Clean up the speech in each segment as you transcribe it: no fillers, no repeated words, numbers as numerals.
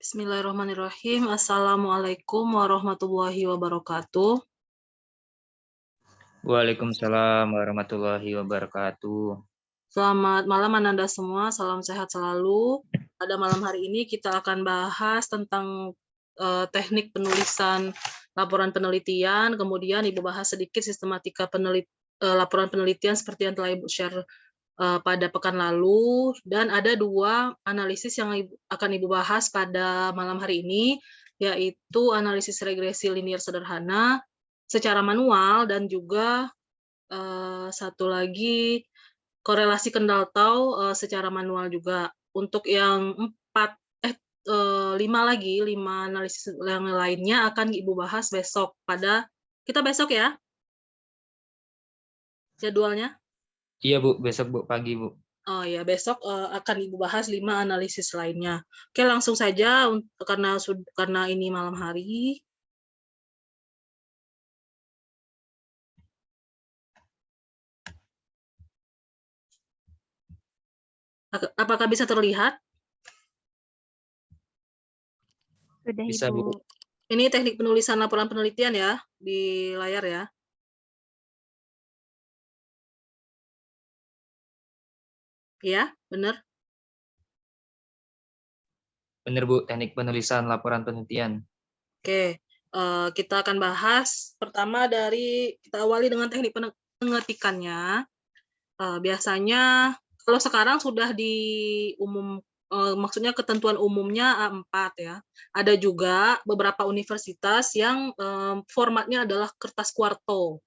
Bismillahirrahmanirrahim. Assalamualaikum warahmatullahi wabarakatuh. Waalaikumsalam warahmatullahi wabarakatuh. Selamat malam Ananda semua, salam sehat selalu. Pada malam hari ini kita akan bahas tentang teknik penulisan laporan penelitian, kemudian Ibu bahas sedikit sistematika laporan penelitian seperti yang telah Ibu share pada pekan lalu, dan ada 2 analisis yang akan Ibu bahas pada malam hari ini, yaitu analisis regresi linear sederhana secara manual dan juga satu lagi korelasi kendal tau secara manual juga. Untuk yang 5 analisis yang lainnya akan Ibu bahas besok kita besok ya jadwalnya? Iya Bu, besok Bu pagi Bu. Oh ya, besok akan Ibu bahas 5 analisis lainnya. Oke, langsung saja karena ini malam hari. Apakah bisa terlihat? Sudah, Bisa Ibu. Bu. Ini teknik penulisan laporan penelitian ya, di layar ya. Iya, benar? Benar Bu, teknik penulisan laporan penelitian. Oke, kita akan bahas pertama kita awali dengan teknik pengetikannya. Biasanya kalau sekarang sudah maksudnya ketentuan umumnya A4 ya. Ada juga beberapa universitas yang formatnya adalah kertas kuarto.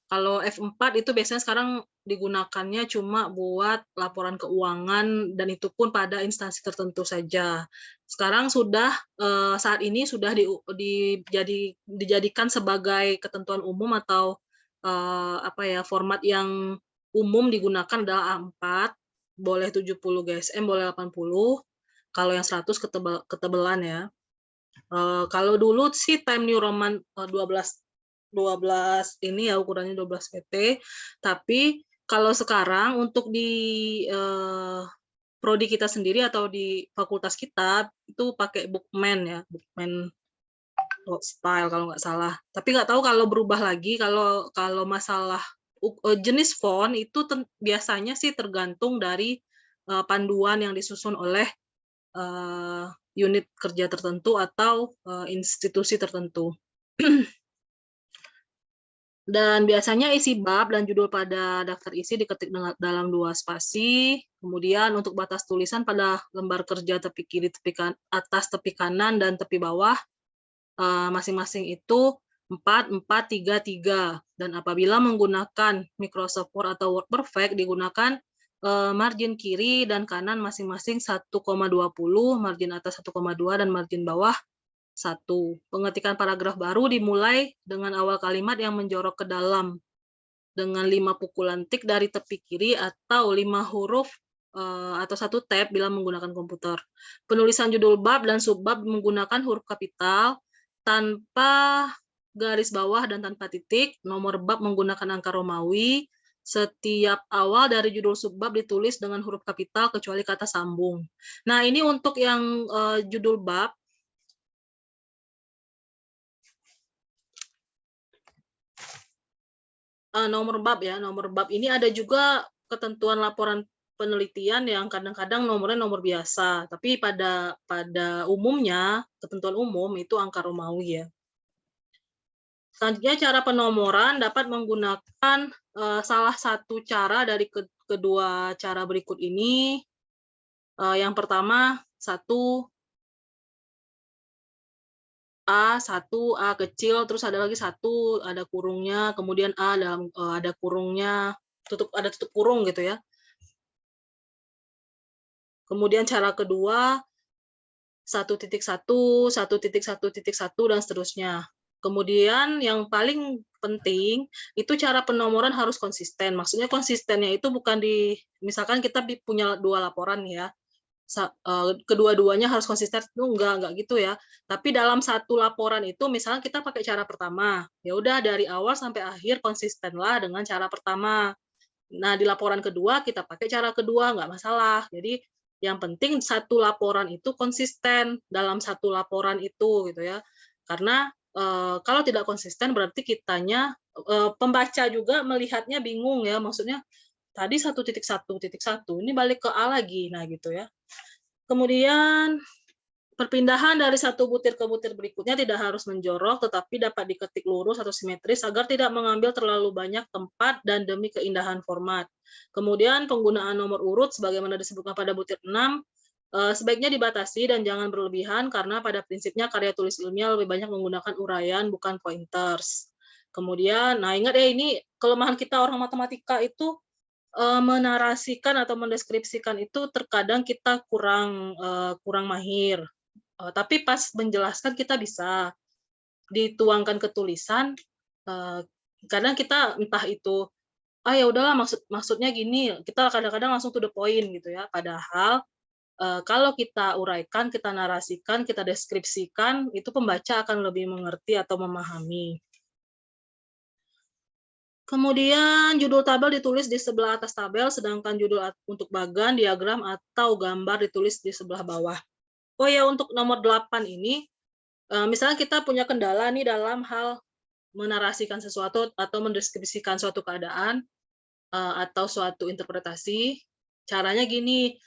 Kalau F4 itu biasanya sekarang digunakannya cuma buat laporan keuangan dan itu pun pada instansi tertentu saja. Sekarang saat ini sudah dijadikan sebagai ketentuan umum atau format yang umum digunakan adalah A4, boleh 70 GSM, boleh 80. Kalau yang 100 ketebalan ya. Kalau dulu sih Time New Roman 12 ini ya ukurannya 12 pt, tapi kalau sekarang untuk di prodi kita sendiri atau di fakultas kita itu pakai Bookman ya, Bookman style kalau nggak salah. Tapi nggak tahu kalau berubah lagi kalau masalah jenis font itu biasanya sih tergantung dari panduan yang disusun oleh unit kerja tertentu atau institusi tertentu. Dan biasanya isi bab dan judul pada daftar isi diketik dalam 2 spasi. Kemudian untuk batas tulisan pada lembar kerja tepi kiri, atas, tepi kanan, dan tepi bawah masing-masing itu 4, 4, 3, 3. Dan apabila menggunakan Microsoft Word atau Word Perfect digunakan margin kiri dan kanan masing-masing 1,20, margin atas 1,2, dan margin bawah 1. Pengetikan paragraf baru dimulai dengan awal kalimat yang menjorok ke dalam dengan 5 pukulan tik dari tepi kiri atau 5 huruf atau 1 tab bila menggunakan komputer. Penulisan judul bab dan subbab menggunakan huruf kapital tanpa garis bawah dan tanpa titik. Nomor bab menggunakan angka Romawi. Setiap awal dari judul subbab ditulis dengan huruf kapital kecuali kata sambung. Nah, ini untuk yang judul bab. Nomor bab ya, nomor bab ini ada juga ketentuan laporan penelitian yang kadang-kadang nomornya nomor biasa, tapi pada umumnya ketentuan umum itu angka Romawi ya. Selanjutnya cara penomoran dapat menggunakan salah satu cara dari kedua cara berikut ini. Yang pertama 1 A kecil, terus ada lagi 1, ada kurungnya, kemudian A ada kurungnya, ada tutup kurung gitu ya. Kemudian cara kedua 1.1, 1.1.1 dan seterusnya. Kemudian yang paling penting itu cara penomoran harus konsisten. Maksudnya konsistennya itu bukan misalkan kita punya 2 laporan ya. Kedua-duanya harus konsisten itu enggak gitu ya. Tapi dalam 1 laporan itu misalnya kita pakai cara pertama, ya udah dari awal sampai akhir konsistenlah dengan cara pertama. Nah, di laporan kedua kita pakai cara kedua, nggak masalah. Jadi Yang penting satu laporan itu konsisten dalam satu laporan itu gitu ya. Karena, kalau tidak konsisten berarti kitanya, pembaca juga melihatnya bingung ya, maksudnya tadi 1.1.1 ini balik ke A lagi, nah gitu ya. Kemudian perpindahan dari satu butir ke butir berikutnya tidak harus menjorok, tetapi dapat diketik lurus atau simetris agar tidak mengambil terlalu banyak tempat dan demi keindahan format. Kemudian penggunaan nomor urut sebagaimana disebutkan pada butir 6, sebaiknya dibatasi dan jangan berlebihan karena pada prinsipnya karya tulis ilmiah lebih banyak menggunakan uraian bukan pointers. Kemudian, nah ingat ya ini kelemahan kita orang matematika itu, menarasikan atau mendeskripsikan itu terkadang kita kurang mahir. Tapi pas menjelaskan kita bisa, dituangkan ke tulisan, kadang kita entah itu, "Ah, ya udahlah maksudnya gini," kita kadang-kadang langsung to the point gitu ya. Padahal, kalau kita uraikan, kita narasikan, kita deskripsikan, itu pembaca akan lebih mengerti atau memahami. Kemudian judul tabel ditulis di sebelah atas tabel, sedangkan judul untuk bagan, diagram, atau gambar ditulis di sebelah bawah. Oh ya, untuk nomor 8 ini, misalnya kita punya kendala nih dalam hal menarasikan sesuatu atau mendeskripsikan suatu keadaan, atau suatu interpretasi. Caranya gini,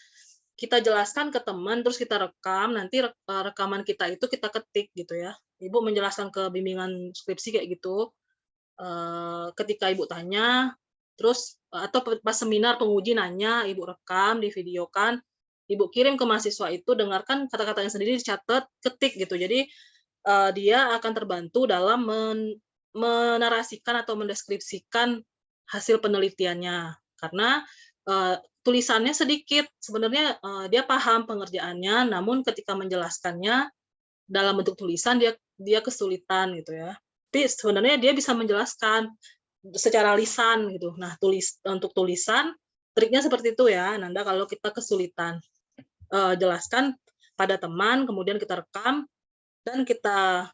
kita jelaskan ke teman, terus kita rekam, nanti rekaman kita itu kita ketik gitu ya. Ibu menjelaskan ke bimbingan skripsi kayak gitu, ketika Ibu tanya, terus atau pas seminar penguji nanya, Ibu rekam, divideokan, Ibu kirim ke mahasiswa itu, dengarkan kata-katanya sendiri, dicatat, ketik gitu. Jadi, dia akan terbantu dalam menarasikan atau mendeskripsikan hasil penelitiannya. Karena, tulisannya sedikit, sebenarnya, dia paham pengerjaannya, namun ketika menjelaskannya dalam bentuk tulisan dia dia kesulitan gitu ya. Tapi sebenarnya dia bisa menjelaskan secara lisan gitu. Nah, untuk tulisan triknya seperti itu ya, Nanda, kalau kita kesulitan, jelaskan pada teman, kemudian kita rekam dan kita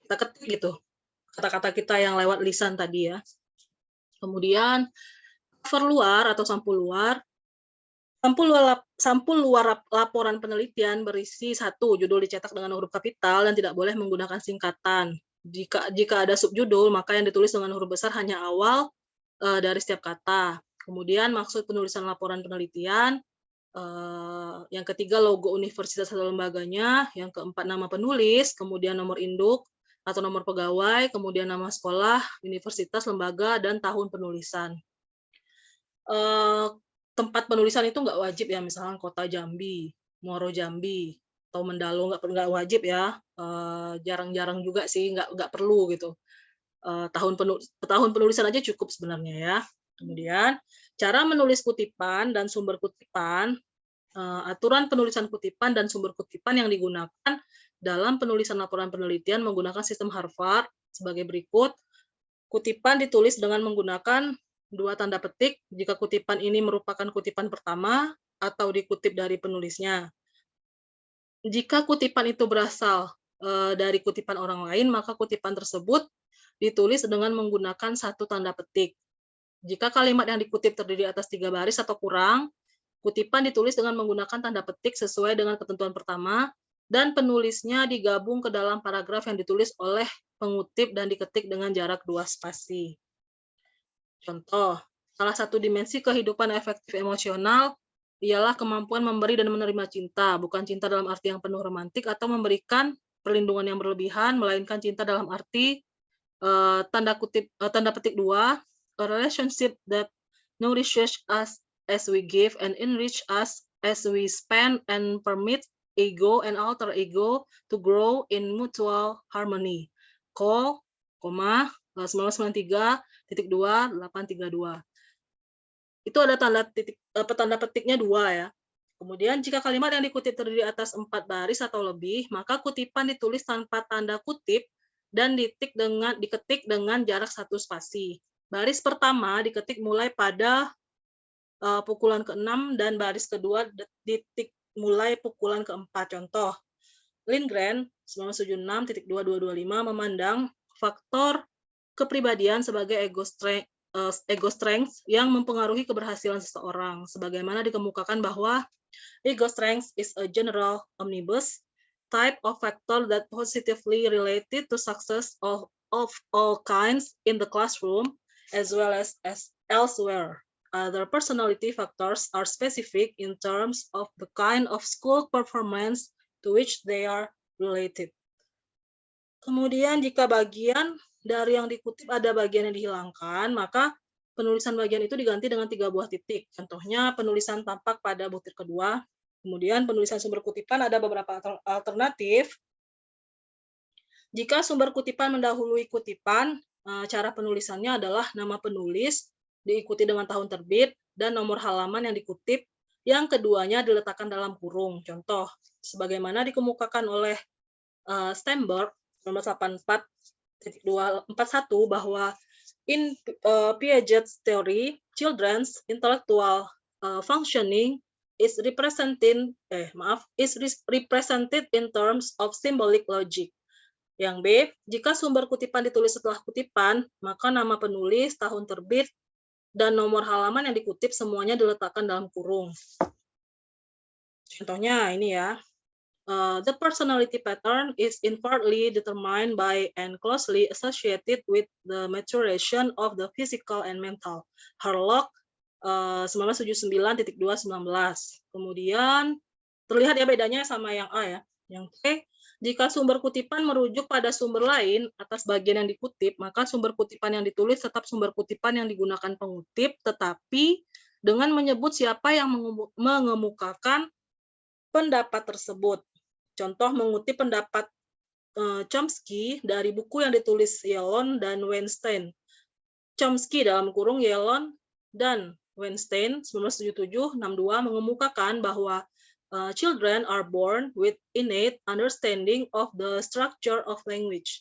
ketik gitu, kata-kata kita yang lewat lisan tadi ya. Kemudian cover luar atau sampul luar. Sampul luar laporan penelitian berisi satu judul dicetak dengan huruf kapital dan tidak boleh menggunakan singkatan. Jika ada subjudul, maka yang ditulis dengan huruf besar hanya awal, dari setiap kata. Kemudian maksud penulisan laporan penelitian, yang ketiga logo universitas atau lembaganya, yang keempat nama penulis, kemudian nomor induk atau nomor pegawai, kemudian nama sekolah, universitas, lembaga, dan tahun penulisan. Tempat penulisan itu nggak wajib ya, misalkan Kota Jambi, Muaro Jambi, atau Mendalo nggak wajib ya, jarang-jarang juga sih, nggak perlu gitu. Tahun penulisan aja cukup sebenarnya ya. Kemudian, cara menulis kutipan dan sumber kutipan, aturan penulisan kutipan dan sumber kutipan yang digunakan dalam penulisan laporan penelitian menggunakan sistem Harvard sebagai berikut. Kutipan ditulis dengan menggunakan 2 tanda petik jika kutipan ini merupakan kutipan pertama atau dikutip dari penulisnya. Jika kutipan itu berasal, dari kutipan orang lain, maka kutipan tersebut ditulis dengan menggunakan 1 tanda petik. Jika kalimat yang dikutip terdiri atas 3 baris atau kurang, kutipan ditulis dengan menggunakan tanda petik sesuai dengan ketentuan pertama, dan penulisnya digabung ke dalam paragraf yang ditulis oleh pengutip dan diketik dengan jarak 2 spasi. Contoh, salah satu dimensi kehidupan efektif emosional ialah kemampuan memberi dan menerima cinta, bukan cinta dalam arti yang penuh romantik atau memberikan perlindungan yang berlebihan, melainkan cinta dalam arti tanda petik 2, a relationship that nourishes us as we give and enrich us as we spend and permit ego and alter ego to grow in mutual harmony. Call, 1993.2.832. Itu ada tanda petiknya 2 ya. Kemudian jika kalimat yang dikutip terdiri atas 4 baris atau lebih, maka kutipan ditulis tanpa tanda kutip dan diketik dengan jarak 1 spasi. Baris pertama diketik mulai pada pukulan ke-6 dan baris kedua ditik mulai pukulan ke-4. Contoh, Lindgren 1976.2225 memandang faktor kepribadian sebagai ego strength yang mempengaruhi keberhasilan seseorang. Sebagaimana dikemukakan bahwa ego strength is a general omnibus type of factor that positively related to success of all kinds in the classroom as well as elsewhere. Other personality factors are specific in terms of the kind of school performance to which they are related. Kemudian jika bagian dari yang dikutip ada bagian yang dihilangkan, maka penulisan bagian itu diganti dengan 3 buah titik. Contohnya penulisan tampak pada butir kedua. Kemudian penulisan sumber kutipan ada beberapa alternatif. Jika sumber kutipan mendahului kutipan, cara penulisannya adalah nama penulis, diikuti dengan tahun terbit, dan nomor halaman yang dikutip, yang keduanya diletakkan dalam kurung. Contoh, sebagaimana dikemukakan oleh Sternberg, 1984.241 bahwa in Piaget's theory, children's intellectual functioning is represented in terms of symbolic logic. Yang B, jika sumber kutipan ditulis setelah kutipan, maka nama penulis, tahun terbit, dan nomor halaman yang dikutip semuanya diletakkan dalam kurung. Contohnya ini ya. The personality pattern is in partly determined by and closely associated with the maturation of the physical and mental. Harlock 1979.219. Kemudian terlihat ya bedanya sama yang A ya. Yang C, jika sumber kutipan merujuk pada sumber lain atas bagian yang dikutip, maka sumber kutipan yang ditulis tetap sumber kutipan yang digunakan pengutip, tetapi dengan menyebut siapa yang mengemukakan pendapat tersebut. Contoh mengutip pendapat Chomsky dari buku yang ditulis Yellon dan Weinstein. Chomsky dalam kurung Yellon dan Weinstein 1977-62 mengemukakan bahwa children are born with innate understanding of the structure of language.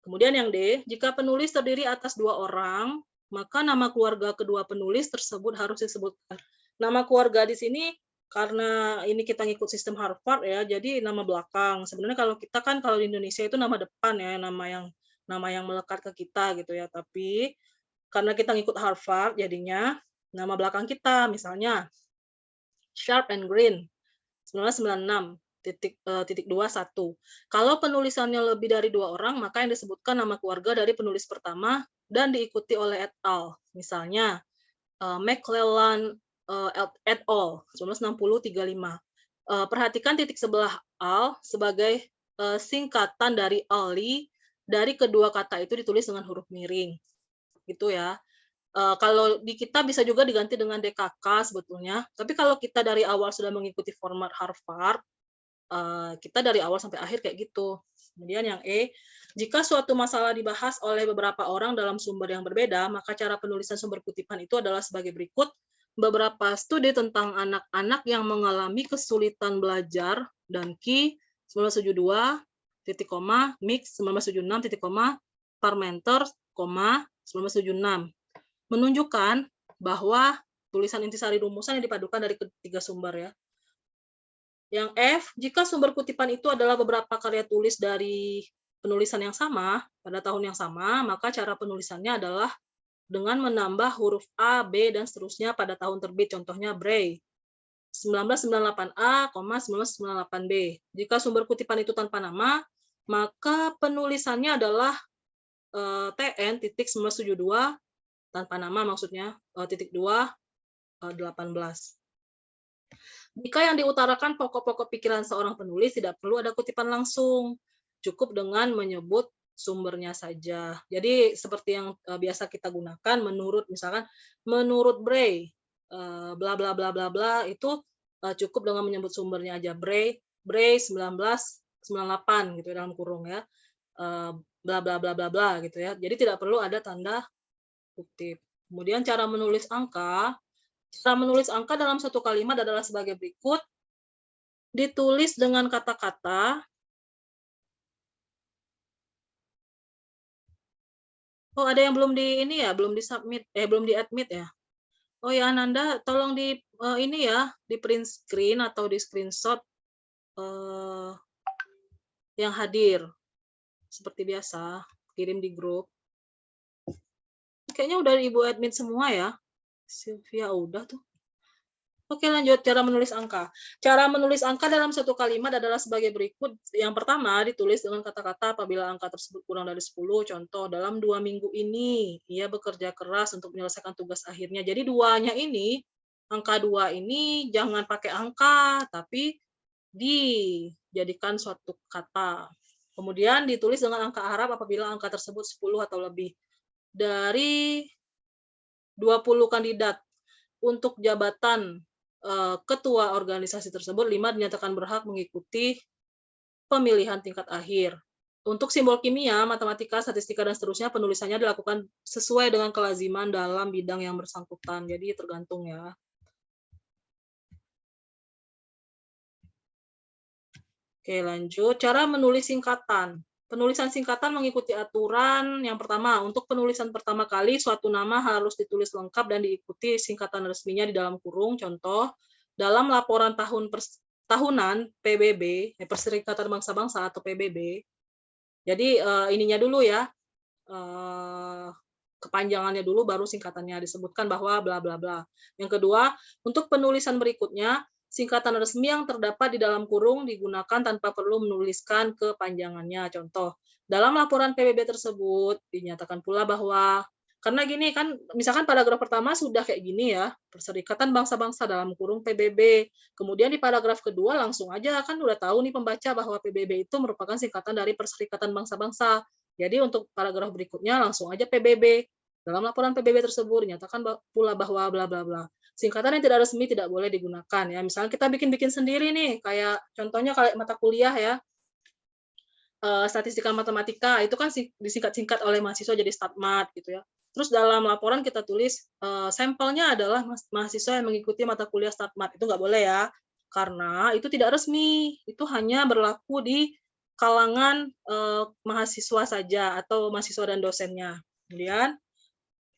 Kemudian yang D, jika penulis terdiri atas 2 orang, maka nama keluarga kedua penulis tersebut harus disebutkan. Nama keluarga di sini karena ini kita ngikut sistem Harvard ya, jadi nama belakang. Sebenarnya kalau kita kan kalau di Indonesia itu nama depan ya, nama yang melekat ke kita gitu ya. Tapi karena kita ngikut Harvard, jadinya nama belakang kita, misalnya Sharp and Green 1996.21. Kalau penulisannya lebih dari 2 orang, maka yang disebutkan nama keluarga dari penulis pertama dan diikuti oleh et al. Misalnya McClellan et al. 1960-35. Perhatikan titik sebelah al sebagai singkatan dari ali, dari kedua kata itu ditulis dengan huruf miring. Gitu ya. Kalau di kita bisa juga diganti dengan DKK sebetulnya, tapi kalau kita dari awal sudah mengikuti format Harvard, kita dari awal sampai akhir kayak gitu. Kemudian yang E, jika suatu masalah dibahas oleh beberapa orang dalam sumber yang berbeda, maka cara penulisan sumber kutipan itu adalah sebagai berikut. Beberapa studi tentang anak-anak yang mengalami kesulitan belajar dan Key 1972, titik koma, Mix 1976, titik koma, Parmenter, 1976, menunjukkan bahwa tulisan intisari rumusan yang dipadukan dari ketiga sumber ya. Yang F, jika sumber kutipan itu adalah beberapa karya tulis dari penulisan yang sama pada tahun yang sama, maka cara penulisannya adalah dengan menambah huruf A, B, dan seterusnya pada tahun terbit. Contohnya Bray 1998A, 1998B. Jika sumber kutipan itu tanpa nama, maka penulisannya adalah TN titik 1972 tanpa nama maksudnya titik 2 18. Jika yang diutarakan pokok-pokok pikiran seorang penulis tidak perlu ada kutipan langsung, cukup dengan menyebut sumbernya saja. Jadi seperti yang biasa kita gunakan, menurut misalkan menurut Bray, bla bla bla bla bla, itu cukup dengan menyebut sumbernya aja. Bray 1998 gitu dalam kurung ya, bla bla bla bla bla gitu ya. Jadi tidak perlu ada tanda kutip. Kemudian cara menulis angka dalam satu kalimat adalah sebagai berikut. Ditulis dengan kata-kata. Oh, ada yang belum di ini ya, belum di submit, belum di admit ya. Oh ya, Ananda, tolong di ini ya, di print screen atau di screenshot yang hadir. Seperti biasa, kirim di grup. Kayaknya udah Ibu admin semua ya. Sylvia udah tuh. Oke lanjut, cara menulis angka. Cara menulis angka dalam satu kalimat adalah sebagai berikut. Yang pertama, ditulis dengan kata-kata apabila angka tersebut kurang dari 10. Contoh, dalam 2 minggu ini, ia bekerja keras untuk menyelesaikan tugas akhirnya. Jadi duanya ini, angka 2 ini jangan pakai angka, tapi dijadikan suatu kata. Kemudian ditulis dengan angka Arab apabila angka tersebut 10 atau lebih. Dari 20 kandidat untuk jabatan ketua organisasi tersebut, 5 dinyatakan berhak mengikuti pemilihan tingkat akhir. Untuk simbol kimia, matematika, statistika, dan seterusnya, penulisannya dilakukan sesuai dengan kelaziman dalam bidang yang bersangkutan. Jadi tergantung ya. Oke, lanjut. Cara menulis singkatan. Penulisan singkatan mengikuti aturan. Yang pertama, untuk penulisan pertama kali, suatu nama harus ditulis lengkap dan diikuti singkatan resminya di dalam kurung. Contoh, dalam laporan tahunan PBB, Perserikatan Bangsa-Bangsa atau PBB. Jadi ininya dulu ya, kepanjangannya dulu, baru singkatannya disebutkan bahwa bla bla bla. Yang kedua, untuk penulisan berikutnya, singkatan resmi yang terdapat di dalam kurung digunakan tanpa perlu menuliskan kepanjangannya. Contoh, dalam laporan PBB tersebut dinyatakan pula bahwa karena gini kan, misalkan paragraf pertama sudah kayak gini ya, Perserikatan Bangsa-Bangsa dalam kurung PBB. Kemudian di paragraf kedua langsung aja kan udah tahu nih pembaca bahwa PBB itu merupakan singkatan dari Perserikatan Bangsa-Bangsa. Jadi untuk paragraf berikutnya langsung aja PBB. Dalam laporan PBB tersebut dinyatakan pula bahwa bla bla bla. Singkatan yang tidak resmi tidak boleh digunakan ya. Misalnya kita bikin-bikin sendiri nih, kayak contohnya kayak mata kuliah ya, statistika matematika itu kan disingkat-singkat oleh mahasiswa jadi statmat gitu ya. Terus dalam laporan kita tulis sampelnya adalah mahasiswa yang mengikuti mata kuliah statmat, itu nggak boleh ya, karena itu tidak resmi, itu hanya berlaku di kalangan mahasiswa saja atau mahasiswa dan dosennya. Kemudian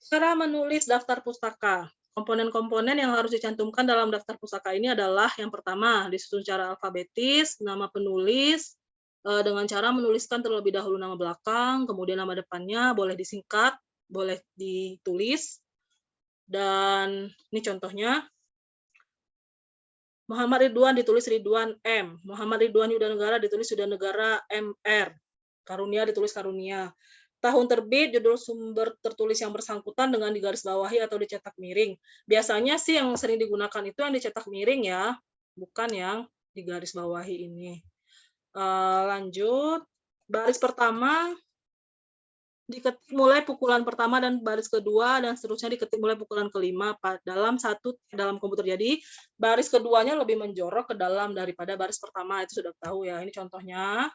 cara menulis daftar pustaka. Komponen-komponen yang harus dicantumkan dalam daftar pustaka ini adalah yang pertama, disusun secara alfabetis, nama penulis, dengan cara menuliskan terlebih dahulu nama belakang, kemudian nama depannya boleh disingkat, boleh ditulis, dan ini contohnya, Muhammad Ridwan ditulis Ridwan M, Muhammad Ridwan Yudanegara ditulis Yudanegara MR, Karunia ditulis Karunia. Tahun terbit, judul sumber tertulis yang bersangkutan dengan digarisbawahi atau dicetak miring. Biasanya sih yang sering digunakan itu yang dicetak miring ya, bukan yang digarisbawahi ini. Lanjut, baris pertama diketik mulai pukulan pertama dan baris kedua dan seterusnya diketik mulai pukulan kelima dalam komputer. Jadi baris keduanya lebih menjorok ke dalam daripada baris pertama, itu sudah tahu ya. Ini contohnya.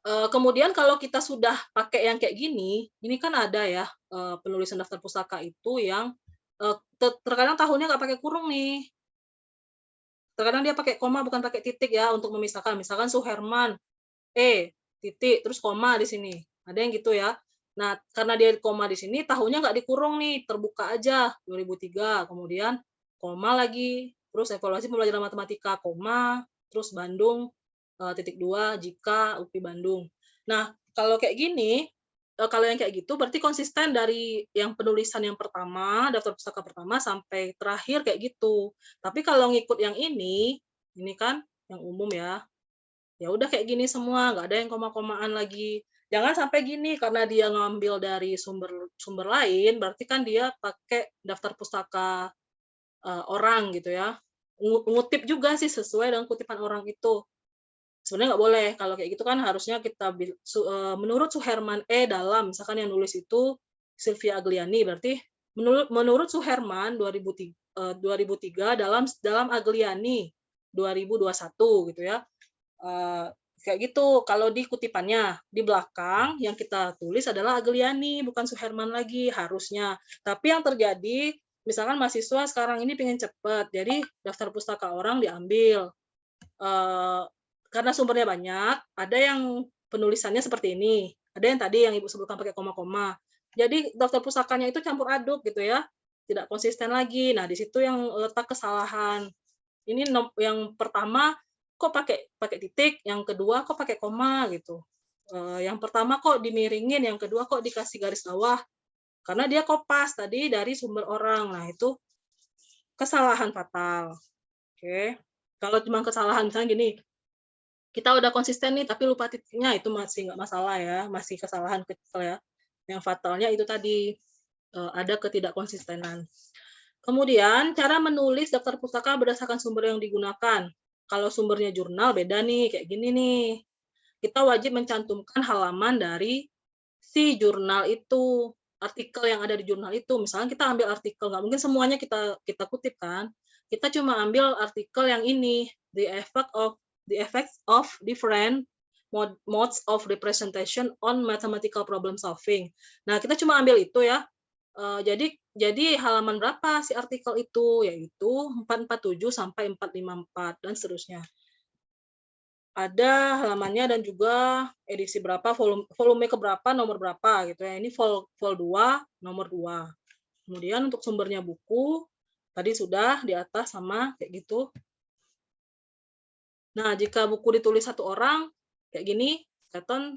Kemudian kalau kita sudah pakai yang kayak gini, ini kan ada ya penulisan daftar pustaka itu yang terkadang tahunnya nggak pakai kurung nih. Terkadang dia pakai koma bukan pakai titik ya untuk memisahkan. Misalkan Suherman, titik, terus koma di sini. Ada yang gitu ya. Nah, karena dia koma di sini, tahunnya nggak dikurung nih, terbuka aja 2003. Kemudian koma lagi, terus evaluasi pembelajaran matematika, koma, terus Bandung, titik 2, jika UPI Bandung. Nah, kalau kayak gini, kalau yang kayak gitu berarti konsisten dari yang penulisan yang pertama, daftar pustaka pertama sampai terakhir kayak gitu. Tapi kalau ngikut yang ini kan yang umum ya, ya udah kayak gini semua, nggak ada yang koma-komaan lagi. Jangan sampai gini karena dia ngambil dari sumber lain, berarti kan dia pakai daftar pustaka orang gitu ya. Ngutip juga sih sesuai dengan kutipan orang itu. Sebenarnya nggak boleh, kalau kayak gitu kan harusnya kita menurut Suherman dalam, misalkan yang nulis itu Sylvia Agliani, berarti menurut Suherman 2003 dalam Agliani 2021 gitu ya. Kayak gitu kalau di kutipannya. Di belakang yang kita tulis adalah Agliani, bukan Suherman lagi harusnya. Tapi yang terjadi, misalkan mahasiswa sekarang ini pengen cepat, jadi daftar pustaka orang diambil. Karena sumbernya banyak, ada yang penulisannya seperti ini, ada yang tadi yang Ibu sebutkan pakai koma-koma. Jadi daftar pustakanya itu campur aduk gitu ya, tidak konsisten lagi. Nah, di situ yang letak kesalahan. Ini yang pertama kok pakai titik, yang kedua kok pakai koma gitu. Yang pertama kok dimiringin, yang kedua kok dikasih garis bawah, karena dia kopas tadi dari sumber orang. Nah, itu kesalahan fatal. Oke. Kalau cuma kesalahan misalnya gini, kita udah konsisten nih tapi lupa titiknya, itu masih nggak masalah ya, masih kesalahan kecil ya. Yang fatalnya itu tadi, ada ketidakkonsistenan. Kemudian cara menulis daftar pustaka berdasarkan sumber yang digunakan. Kalau sumbernya jurnal beda nih, kayak gini nih. Kita wajib mencantumkan halaman dari si jurnal itu, artikel yang ada di jurnal itu. Misalnya kita ambil artikel, nggak mungkin semuanya kita kita kutip kan. Kita cuma ambil artikel yang ini, the effects of different modes of representation on mathematical problem solving. Nah, kita cuma ambil itu ya. Jadi halaman berapa si artikel itu? Yaitu 447 sampai 454 dan seterusnya. Ada halamannya dan juga edisi berapa, volume keberapa, nomor berapa gitu ya. Ini vol 2, nomor 2. Kemudian untuk sumbernya buku, tadi sudah di atas sama kayak gitu. Nah, jika buku ditulis satu orang, kayak gini, Seton,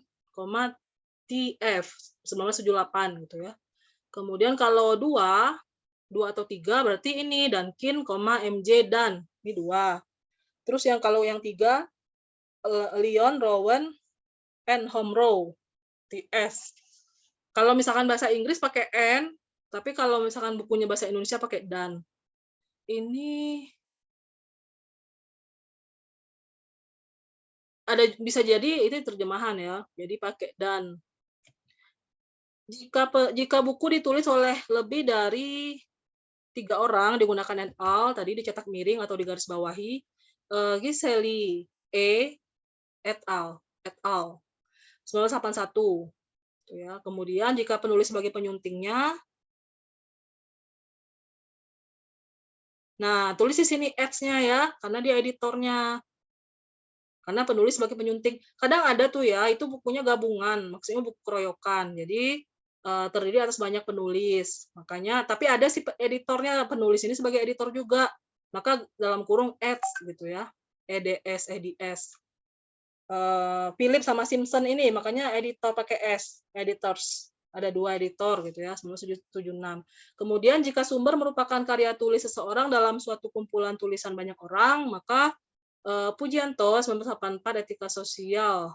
TF, 1978 gitu ya. Kemudian kalau 2 atau 3 berarti ini Dunkin, MJ, Dan. Ini 2. Terus kalau yang 3, Leon, Rowan, and Homrow, TS. Kalau misalkan bahasa Inggris pakai N, tapi kalau misalkan bukunya bahasa Indonesia pakai Dan. Ini bisa jadi itu terjemahan ya, jadi pakai Dan. Jika buku ditulis oleh lebih dari 3 orang digunakan et al, tadi dicetak miring atau digaris bawahi, Giseli E. et al. 1981. Gitu ya. Kemudian jika penulis sebagai penyuntingnya, nah tulis di sini @-nya ya, karena dia editornya. Karena penulis sebagai penyunting. Kadang ada tuh ya, itu bukunya gabungan, maksudnya buku keroyokan. Jadi terdiri atas banyak penulis. Makanya, tapi ada si editornya, penulis ini sebagai editor juga. Maka dalam kurung eds gitu ya, eds. Philip sama Simpson ini, makanya editor pakai S, editors. Ada 2 editor gitu ya, 1976. Kemudian jika sumber merupakan karya tulis seseorang dalam suatu kumpulan tulisan banyak orang, maka Pujianto 1984 etika sosial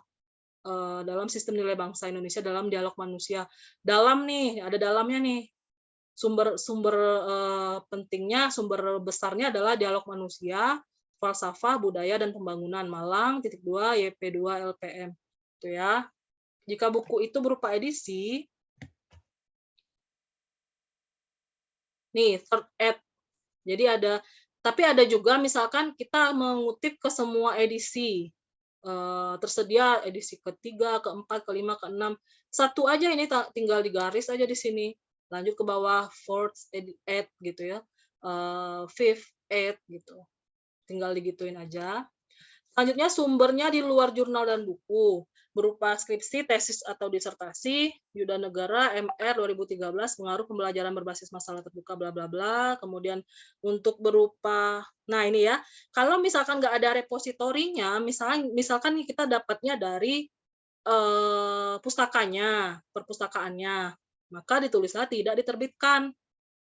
dalam sistem nilai bangsa Indonesia dalam dialog manusia. Dalam nih, ada dalamnya nih. Sumber pentingnya, sumber besarnya adalah dialog manusia, falsafah, budaya, dan pembangunan. Malang, .2, YP2, LPM. Itu ya. Jika buku itu berupa edisi, nih, third ed. Jadi tapi ada juga misalkan kita mengutip ke semua edisi. Tersedia edisi ketiga, keempat, kelima, keenam. Satu aja ini tinggal digaris aja di sini. Lanjut ke bawah, fourth, eighth gitu ya. Fifth, eighth gitu. Tinggal digituin aja. Selanjutnya sumbernya di luar jurnal dan buku, berupa skripsi, tesis, atau disertasi, Yuda Negara, MR 2013, pengaruh pembelajaran berbasis masalah terbuka, bla bla bla. Kemudian untuk berupa, nah ini ya, kalau misalkan nggak ada repositorinya, misalkan kita dapatnya dari pustakanya, perpustakaannya, maka ditulislah tidak diterbitkan.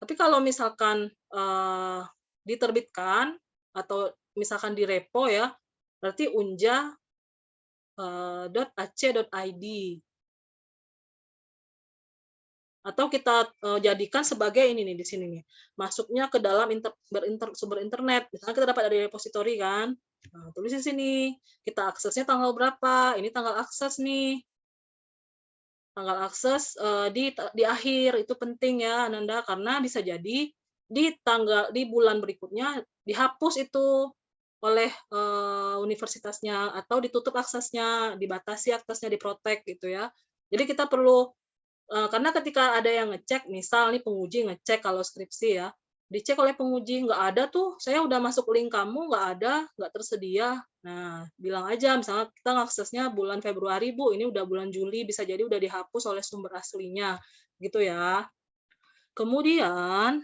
Tapi kalau misalkan diterbitkan atau misalkan di repo ya, berarti unja.ac.id atau kita jadikan sebagai ini nih di sini nih, masuknya ke dalam sumber internet. Misalnya kita dapat dari repositori kan, nah, tulis di sini, kita aksesnya tanggal berapa, ini tanggal akses nih, tanggal akses di akhir, itu penting ya Ananda, karena bisa jadi di bulan berikutnya dihapus itu oleh universitasnya atau ditutup aksesnya, dibatasi aksesnya, diprotek gitu ya. Jadi kita perlu karena ketika ada yang ngecek, misal nih penguji ngecek kalau skripsi ya, dicek oleh penguji, nggak ada tuh, saya udah masuk link kamu, nggak ada, nggak tersedia. Nah, bilang aja, misalnya kita ngaksesnya bulan Februari, Bu, ini udah bulan Juli, bisa jadi udah dihapus oleh sumber aslinya, gitu ya. Kemudian,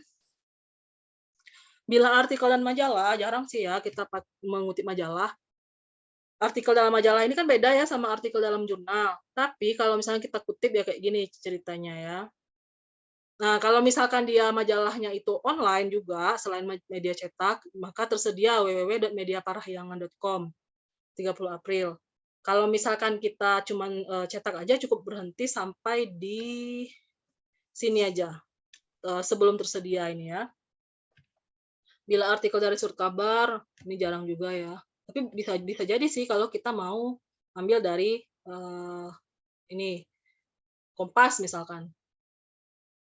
bila artikel dan majalah, jarang sih ya kita mengutip majalah. artikel dalam majalah ini kan beda ya sama artikel dalam jurnal. Tapi kalau misalnya kita kutip ya kayak gini ceritanya ya. Nah, kalau misalkan dia majalahnya itu online juga selain media cetak, maka tersedia www.mediaparahyangan.com 30 April. Kalau misalkan kita cuman, cetak aja cukup berhenti sampai di sini aja, sebelum tersedia ini ya. Bila artikel dari surat kabar, ini jarang juga ya. Tapi bisa bisa jadi sih kalau kita mau ambil dari, ini, Kompas misalkan.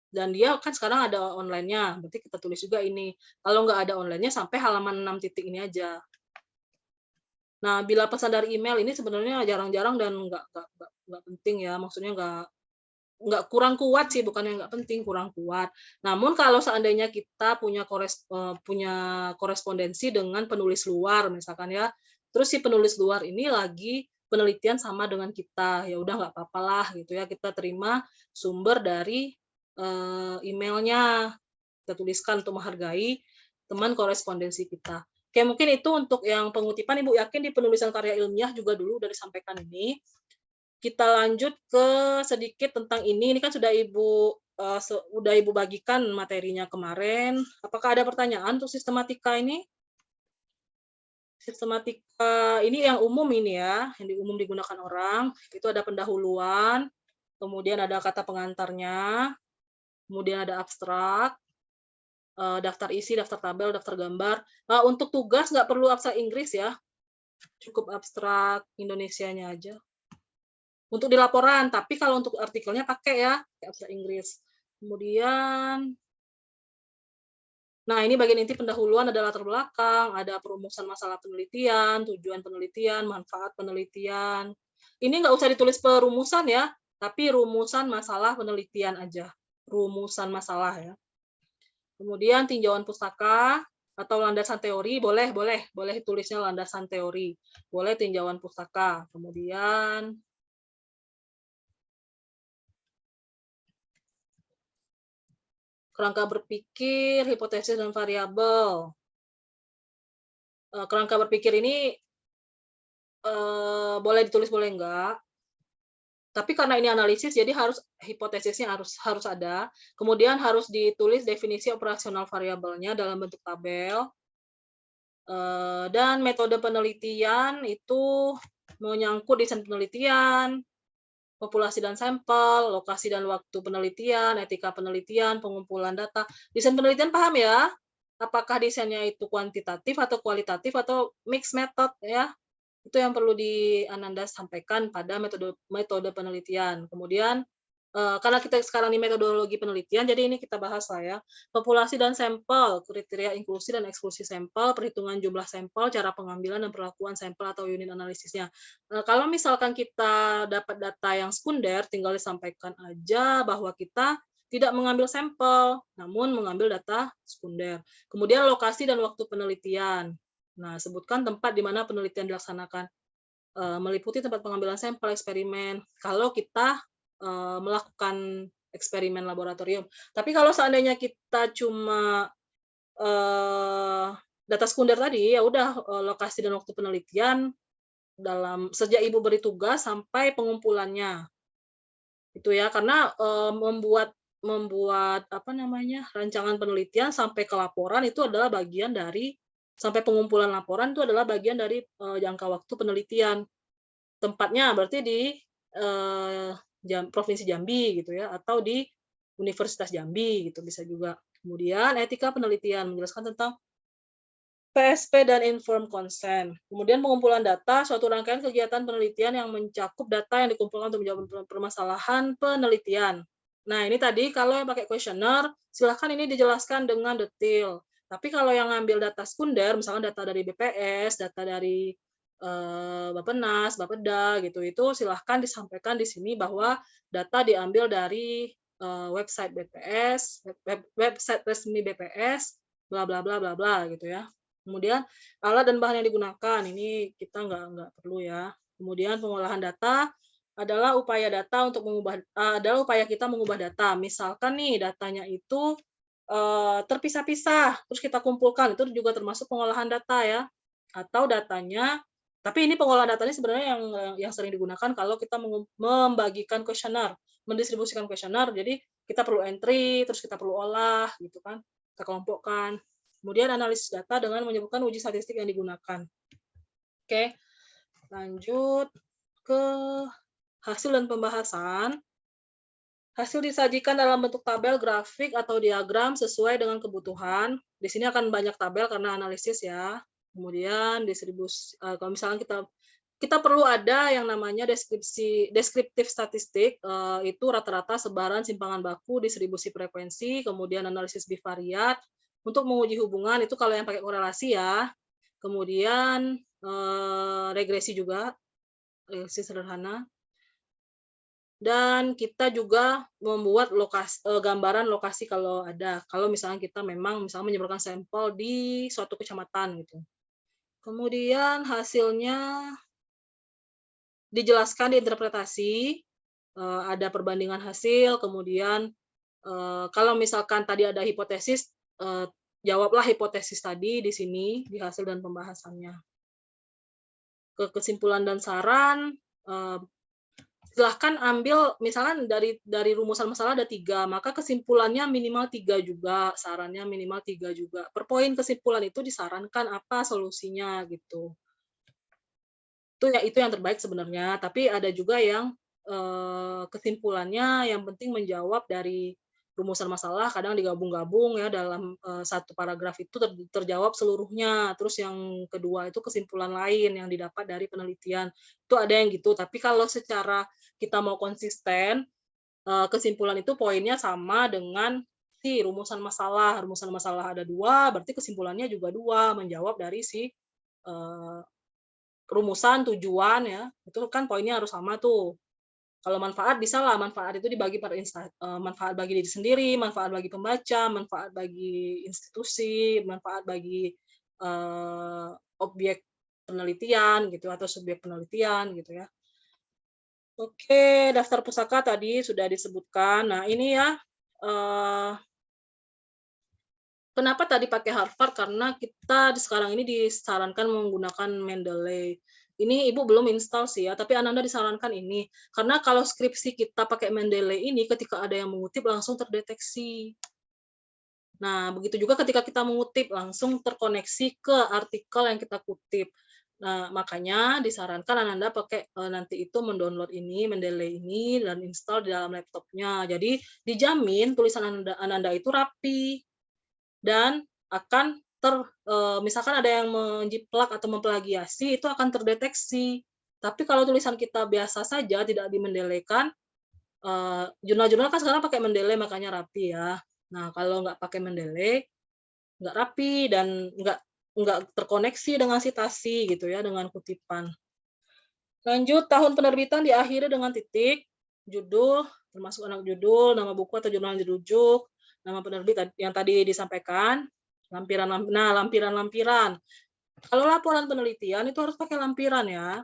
Dan dia kan sekarang ada online-nya, berarti kita tulis juga ini. Kalau nggak ada online-nya sampai halaman 6 titik ini aja. Nah, bila pesan dari email ini sebenarnya jarang-jarang dan nggak penting ya, maksudnya nggak kurang kuat sih, bukannya nggak penting, kurang kuat. Namun kalau seandainya kita punya korespondensi dengan penulis luar misalkan ya, terus si penulis luar ini lagi penelitian sama dengan kita, ya udah nggak apa-apalah gitu ya, kita terima sumber dari, email-nya, kita tuliskan untuk menghargai teman korespondensi kita. Oke, mungkin itu untuk yang pengutipan, Ibu yakin di penulisan karya ilmiah juga dulu udah disampaikan ini. Kita lanjut ke sedikit tentang ini kan sudah Ibu bagikan materinya kemarin. Apakah ada pertanyaan untuk sistematika ini? Sistematika ini yang umum ini ya, yang umum digunakan orang, itu ada pendahuluan, kemudian ada kata pengantarnya, kemudian ada abstrak, daftar isi, daftar tabel, daftar gambar. Untuk tugas nggak perlu abstrak Inggris ya, cukup abstrak Indonesianya aja. Untuk di laporan, tapi kalau untuk artikelnya pakai ya, pakai abstrak Inggris. Kemudian, nah ini bagian inti pendahuluan ada latar belakang, ada perumusan masalah penelitian, tujuan penelitian, manfaat penelitian. Ini nggak usah ditulis perumusan ya, tapi rumusan masalah penelitian aja. Rumusan masalah ya. Kemudian tinjauan pustaka atau landasan teori, boleh tulisnya landasan teori. Boleh tinjauan pustaka. Kemudian kerangka berpikir, hipotesis dan variabel. Kerangka berpikir ini boleh ditulis, boleh enggak. Tapi karena ini analisis, jadi harus hipotesisnya harus ada. Kemudian harus ditulis definisi operasional variabelnya dalam bentuk tabel. Dan metode penelitian itu menyangkut desain penelitian, populasi dan sampel, lokasi dan waktu penelitian, etika penelitian, pengumpulan data. Desain penelitian paham ya? Apakah desainnya itu kuantitatif atau kualitatif atau mixed method ya? Itu yang perlu Ananda sampaikan pada metode penelitian. Kemudian, karena kita sekarang di metodologi penelitian, jadi ini kita bahas lah ya. Populasi dan sampel, kriteria inklusi dan eksklusi sampel, perhitungan jumlah sampel, cara pengambilan dan perlakuan sampel atau unit analisisnya. Kalau misalkan kita dapat data yang sekunder, tinggal disampaikan aja bahwa kita tidak mengambil sampel, namun mengambil data sekunder. Kemudian lokasi dan waktu penelitian. Nah, sebutkan tempat di mana penelitian dilaksanakan, meliputi tempat pengambilan sampel, eksperimen, kalau kita melakukan eksperimen laboratorium. Tapi kalau seandainya kita cuma data sekunder tadi, ya udah lokasi dan waktu penelitian sejak Ibu beri tugas sampai pengumpulannya. Itu ya, karena membuat apa namanya, rancangan penelitian sampai ke laporan itu adalah bagian dari sampai pengumpulan laporan itu adalah bagian dari, jangka waktu penelitian. Tempatnya berarti di, Provinsi Jambi gitu ya, atau di Universitas Jambi gitu bisa juga. Kemudian etika penelitian, menjelaskan tentang PSP dan informed consent. Kemudian pengumpulan data, suatu rangkaian kegiatan penelitian yang mencakup data yang dikumpulkan untuk menjawab permasalahan penelitian. Nah, ini tadi kalau yang pakai kuesioner, silahkan ini dijelaskan dengan detail. Tapi kalau yang ngambil data sekunder, misalkan data dari BPS, data dari Bappenas, Bapeda gitu, itu silahkan disampaikan di sini bahwa data diambil dari website BPS, website resmi BPS, bla bla bla bla bla gitu ya. Kemudian alat dan bahan yang digunakan, ini kita nggak perlu ya. Kemudian pengolahan data adalah upaya kita mengubah data. Misalkan nih datanya itu terpisah-pisah, terus kita kumpulkan, itu juga termasuk pengolahan data ya. Atau datanya Tapi ini pengolahan data ini sebenarnya yang sering digunakan kalau kita membagikan kuesioner, mendistribusikan kuesioner. Jadi kita perlu entry, terus kita perlu olah gitu kan, kita kelompokkan. Kemudian analisis data dengan menyebutkan uji statistik yang digunakan. Oke, lanjut ke hasil dan pembahasan. Hasil disajikan dalam bentuk tabel, grafik, atau diagram sesuai dengan kebutuhan. Di sini akan banyak tabel karena analisis ya. Kemudian distribusi, kalau misalnya kita perlu ada yang namanya deskriptif statistik, itu rata-rata sebaran simpangan baku, distribusi frekuensi, kemudian analisis bivariat untuk menguji hubungan, itu kalau yang pakai korelasi ya. Kemudian regresi juga, regresi sederhana. Dan kita juga membuat gambaran lokasi kalau ada. Kalau misalnya kita memang menyebarkan sampel di suatu kecamatan gitu. Kemudian hasilnya dijelaskan, diinterpretasi, ada perbandingan hasil, kemudian kalau misalkan tadi ada hipotesis, jawablah hipotesis tadi di sini di hasil dan pembahasannya. Kesimpulan dan saran, silahkan ambil misalkan dari rumusan masalah ada 3, maka kesimpulannya minimal 3 juga, sarannya minimal 3 juga. Per poin kesimpulan itu disarankan apa solusinya gitu. Itu yang terbaik sebenarnya, tapi ada juga yang kesimpulannya yang penting menjawab dari rumusan masalah, kadang digabung-gabung ya dalam satu paragraf itu terjawab seluruhnya. Terus yang kedua itu kesimpulan lain yang didapat dari penelitian. Itu ada yang gitu, tapi kalau secara kita mau konsisten, kesimpulan itu poinnya sama dengan si rumusan masalah. Rumusan masalah ada 2, berarti kesimpulannya juga 2, menjawab dari si rumusan, tujuan ya, itu kan poinnya harus sama tuh. Kalau manfaat bisalah, manfaat itu dibagi per manfaat bagi diri sendiri, manfaat bagi pembaca, manfaat bagi institusi, manfaat bagi objek penelitian gitu atau subjek penelitian gitu ya. Oke, daftar pusaka tadi sudah disebutkan. Nah, ini ya kenapa tadi pakai Harvard? Karena kita sekarang ini disarankan menggunakan Mendeley. Ini Ibu belum install sih ya, tapi Ananda disarankan ini. Karena kalau skripsi kita pakai Mendeley ini, ketika ada yang mengutip langsung terdeteksi. Nah, begitu juga ketika kita mengutip, langsung terkoneksi ke artikel yang kita kutip. Nah, makanya disarankan Ananda pakai nanti itu mendownload ini, Mendeley ini, dan install di dalam laptopnya. Jadi dijamin tulisan Ananda itu rapi dan akan misalkan ada yang menjiplak atau memplagiasi, itu akan terdeteksi. Tapi kalau tulisan kita biasa saja, tidak dimendelekan, jurnal-jurnal kan sekarang pakai Mendeley, makanya rapi ya. Nah, kalau nggak pakai Mendeley, nggak rapi dan nggak terkoneksi dengan citasi gitu ya, dengan kutipan. Lanjut, tahun penerbitan diakhiri dengan titik, judul, termasuk anak judul, nama buku atau jurnal yang dirujuk, nama penerbit yang tadi disampaikan, lampiran-lampiran. Kalau laporan penelitian itu harus pakai lampiran ya.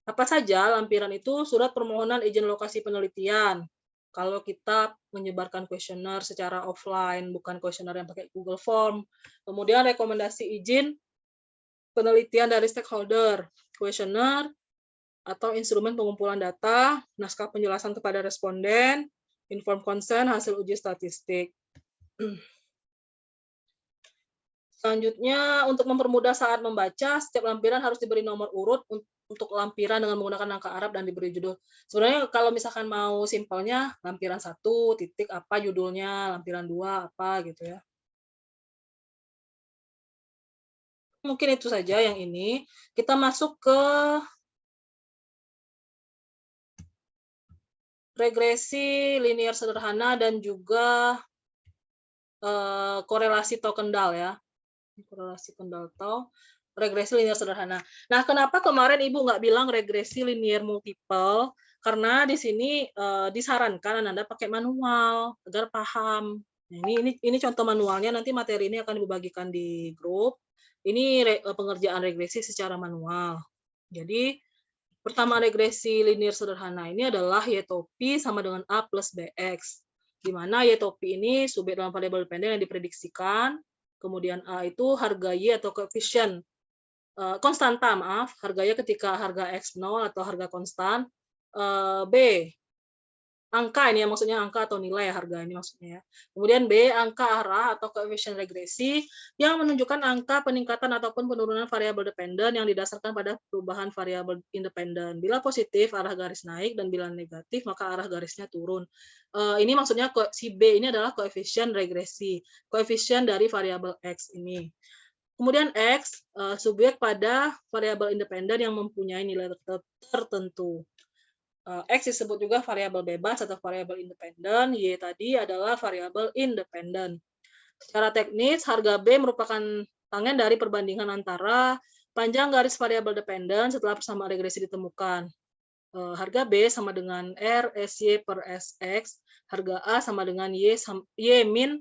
Apa saja lampiran itu? Surat permohonan izin lokasi penelitian. Kalau kita menyebarkan kuesioner secara offline, bukan kuesioner yang pakai Google Form. Kemudian rekomendasi izin penelitian dari stakeholder, kuesioner, atau instrumen pengumpulan data, naskah penjelasan kepada responden, inform consent, hasil uji statistik. Selanjutnya, untuk mempermudah saat membaca, setiap lampiran harus diberi nomor urut untuk lampiran dengan menggunakan angka Arab dan diberi judul. Sebenarnya kalau misalkan mau simpelnya, lampiran 1, titik apa judulnya, lampiran 2, apa gitu ya. Mungkin itu saja yang ini. Kita masuk ke regresi linear sederhana dan juga korelasi tau kendal ya. Korelasi kendal tau, regresi linear sederhana. Nah, kenapa kemarin Ibu nggak bilang regresi linear multiple? Karena di sini disarankan Anda pakai manual agar paham. Nah, ini contoh manualnya, nanti materi ini akan dibagikan di grup. Ini pengerjaan regresi secara manual. Jadi, pertama regresi linear sederhana ini adalah Y topi sama dengan A plus BX. Di mana Y topi ini subjek dalam variabel dependen yang diprediksikan, kemudian A itu harga Y atau koefisien konstanta maaf, harganya ketika harga X 0 atau harga konstan, B, angka ini ya maksudnya angka atau nilai ya harga ini maksudnya ya. Kemudian B, angka arah atau koefisien regresi yang menunjukkan angka peningkatan ataupun penurunan variabel dependen yang didasarkan pada perubahan variabel independen. Bila positif arah garis naik dan bila negatif maka arah garisnya turun. Ini maksudnya si B ini adalah koefisien regresi, koefisien dari variabel X ini. Kemudian X subjek pada variabel independen yang mempunyai nilai tertentu. X disebut juga variabel bebas atau variabel independen, Y tadi adalah variabel independen. Secara teknis, harga B merupakan tangen dari perbandingan antara panjang garis variabel dependen setelah persamaan regresi ditemukan. Harga B sama dengan R SY per SX, harga A sama dengan Y min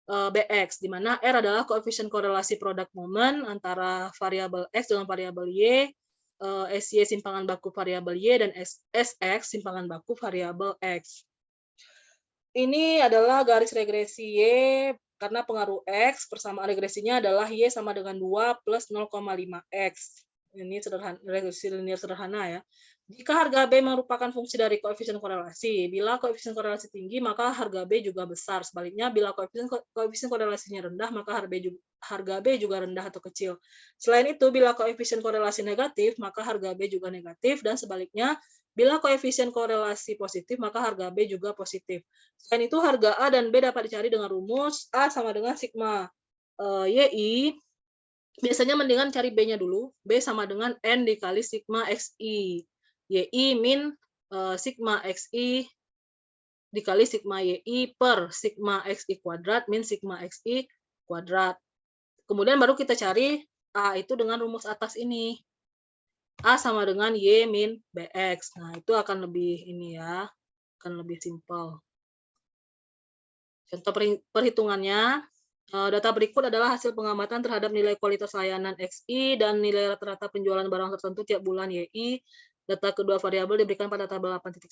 BX, di mana R adalah koefisien korelasi produk momen antara variabel X dengan variabel Y, SY simpangan baku variabel Y, dan SX simpangan baku variabel X. Ini adalah garis regresi Y karena pengaruh X, persamaan regresinya adalah Y sama dengan 2 plus 0,5X. Ini regresi linear sederhana ya. Jika harga B merupakan fungsi dari koefisien korelasi, bila koefisien korelasi tinggi, maka harga B juga besar. Sebaliknya, bila koefisien korelasinya rendah, maka harga B juga rendah atau kecil. Selain itu, bila koefisien korelasi negatif, maka harga B juga negatif, dan sebaliknya, bila koefisien korelasi positif, maka harga B juga positif. Selain itu, harga A dan B dapat dicari dengan rumus A sama dengan sigma YI. Biasanya mendingan cari B-nya dulu. B sama dengan N dikali sigma XI. YI min sigma XI dikali sigma YI per sigma XI kuadrat min sigma XI kuadrat. Kemudian baru kita cari A itu dengan rumus atas ini. A sama dengan Y min BX. Nah, itu akan lebih ini ya, akan lebih simpel. Contoh perhitungannya, data berikut adalah hasil pengamatan terhadap nilai kualitas layanan XI dan nilai rata-rata penjualan barang tertentu tiap bulan YI. Data kedua variabel diberikan pada tabel 8.1.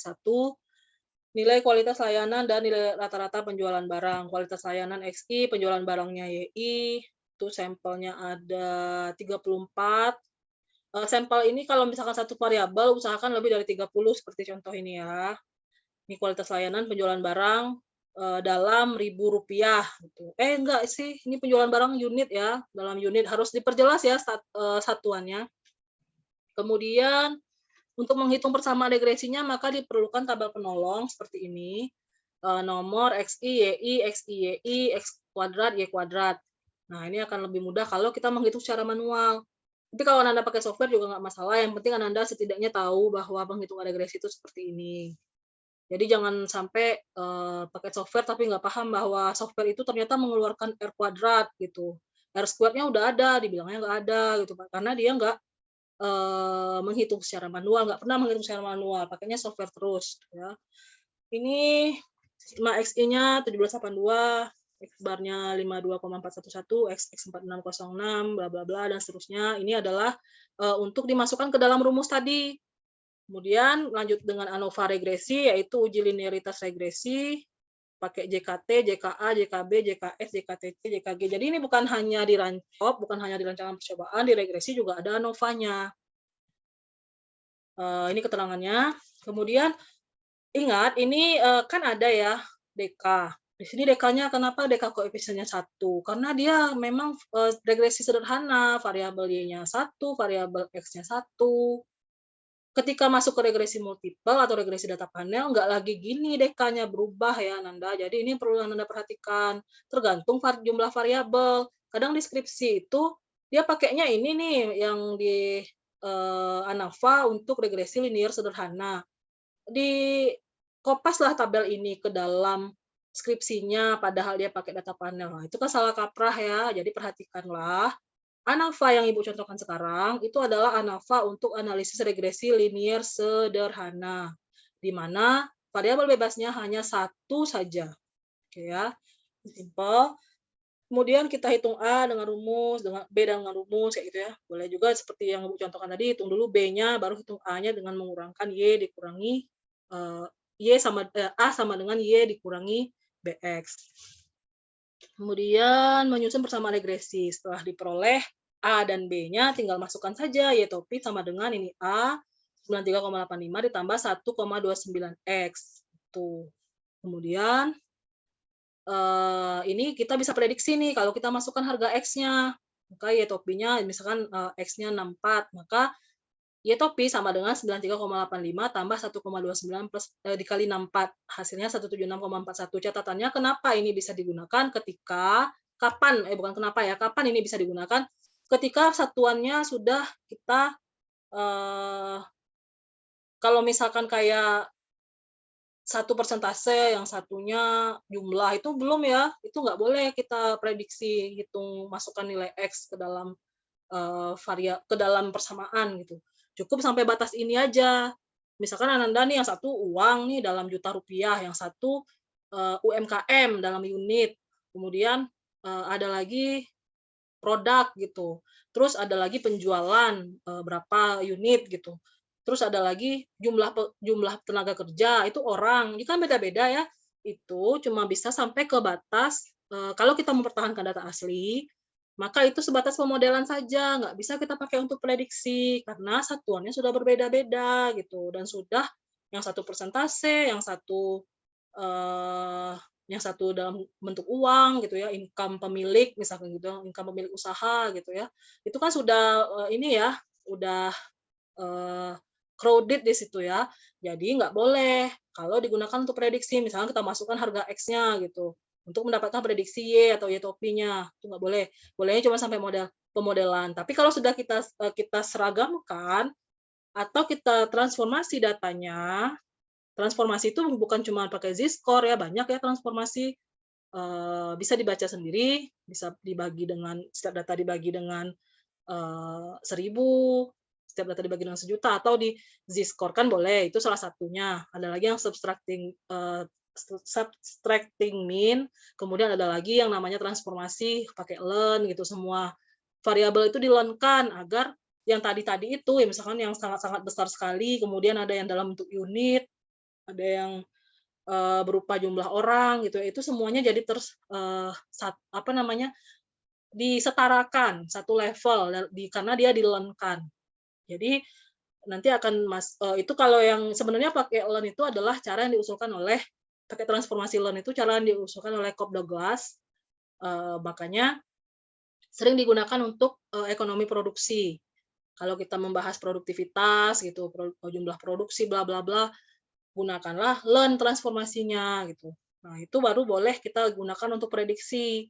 Nilai kualitas layanan dan nilai rata-rata penjualan barang. Kualitas layanan XI, penjualan barangnya YI, itu sampelnya ada 34. Sampel ini kalau misalkan satu variabel, usahakan lebih dari 30, seperti contoh ini ya. Ini kualitas layanan penjualan barang dalam Rp1.000 gitu. Enggak sih, ini penjualan barang unit ya, dalam unit harus diperjelas ya satuannya. Kemudian untuk menghitung persamaan regresinya maka diperlukan tabel penolong seperti ini. Nomor XI, YI, XI, YI, X kuadrat, Y kuadrat. Nah, ini akan lebih mudah kalau kita menghitung secara manual. Tapi kalau Anda pakai software juga nggak masalah, yang penting Anda setidaknya tahu bahwa penghitungan regresi itu seperti ini. Jadi jangan sampai pakai software tapi nggak paham bahwa software itu ternyata mengeluarkan R kuadrat gitu. R squared-nya udah ada, dibilangnya nggak ada gitu, karena dia nggak menghitung secara manual, nggak pernah menghitung secara manual, pakainya software terus ya. Ini sigma XI-nya 1782, X bar-nya 52,411, X 4606, bla bla bla dan seterusnya. Ini adalah untuk dimasukkan ke dalam rumus tadi. Kemudian lanjut dengan ANOVA regresi, yaitu uji linearitas regresi, pakai JKT, JKA, JKB, JKS, JKTC, JKG. Jadi ini bukan hanya di rancop, bukan hanya di rancangan percobaan, di regresi juga ada ANOVA-nya. Ini keterangannya. Kemudian ingat, ini kan ada ya DK. Di sini DK-nya kenapa DK koefisiennya 1? Karena dia memang regresi sederhana, variabel Y-nya 1, variabel X-nya 1. Ketika masuk ke regresi multiple atau regresi data panel, nggak lagi gini DK-nya berubah ya, Nanda. Jadi ini perlu Nanda perhatikan. Tergantung jumlah variabel. Kadang deskripsi itu dia pakainya ini nih yang di ANOVA untuk regresi linear sederhana. Di kopaslah tabel ini ke dalam skripsinya, padahal dia pakai data panel. Nah, itu kan salah kaprah ya. Jadi perhatikanlah. ANOVA yang Ibu contohkan sekarang itu adalah ANOVA untuk analisis regresi linear sederhana, di mana variabel bebasnya hanya satu saja. Oke ya, simple. Kemudian kita hitung A dengan rumus, dengan B dengan rumus, kayak gitu ya. Boleh juga seperti yang Ibu contohkan tadi, hitung dulu B-nya, baru hitung A-nya dengan mengurangkan Y dikurangi A sama dengan Y dikurangi BX. Kemudian menyusun persamaan regresi. Setelah diperoleh A dan B-nya tinggal masukkan saja, Y topi sama dengan ini A, 93,85 ditambah 1,29X, tuh. Kemudian, ini kita bisa prediksi nih kalau kita masukkan harga X-nya, maka Y topinya misalkan, X-nya 64, maka Y topi sama dengan 93,85 tambah 1,29 plus dikali 64, hasilnya 176,41. Catatannya kenapa ini bisa digunakan ketika kapan bukan kenapa ya, kapan ini bisa digunakan, ketika satuannya sudah kita, eee, kalau misalkan kayak satu persentase, yang satunya jumlah, itu belum ya, itu nggak boleh kita prediksi hitung masukkan nilai X ke dalam, ke dalam persamaan gitu. Cukup sampai batas ini aja. Misalkan Ananda nih yang satu uang nih dalam juta rupiah, yang satu, UMKM dalam unit, kemudian, ada lagi produk gitu, terus ada lagi penjualan, berapa unit gitu, terus ada lagi jumlah tenaga kerja, itu orang, ini kan beda-beda ya. Itu cuma bisa sampai ke batas, kalau kita mempertahankan data asli, maka itu sebatas pemodelan saja, nggak bisa kita pakai untuk prediksi, karena satuannya sudah berbeda-beda gitu, dan sudah yang satu persentase, eee, yang satu dalam bentuk uang gitu ya, income pemilik misalkan gitu, income pemilik usaha gitu ya. Itu kan sudah, ini ya, udah, eee, crowded di situ ya. Jadi nggak boleh kalau digunakan untuk prediksi, misalnya kita masukkan harga X-nya gitu, untuk mendapatkan prediksi Y atau Y topinya, itu nggak boleh. Bolehnya cuma sampai pemodelan. Tapi kalau sudah kita seragamkan atau kita transformasi datanya, transformasi itu bukan cuma pakai Z-score ya, banyak ya transformasi, bisa dibaca sendiri, bisa dibagi dengan setiap data dibagi dengan, 1.000, setiap data dibagi dengan 1.000.000 atau di Z-score kan boleh, itu salah satunya. Ada lagi yang subtracting mean, kemudian ada lagi yang namanya transformasi pakai learn gitu, semua variabel itu di-learn-kan agar yang tadi-tadi itu ya misalkan yang sangat-sangat besar sekali, kemudian ada yang dalam bentuk unit, ada yang, berupa jumlah orang gitu ya, itu semuanya jadi apa namanya, disetarakan satu level karena dia di-learn-kan. Jadi nanti akan itu kalau yang sebenarnya pakai learn itu adalah cara yang diusulkan oleh pakai transformasi learn itu cara yang diusulkan oleh Cobb Douglas, makanya sering digunakan untuk, ekonomi produksi. Kalau kita membahas produktivitas gitu, jumlah produksi bla bla bla, gunakanlah learn transformasinya gitu. Nah, itu baru boleh kita gunakan untuk prediksi.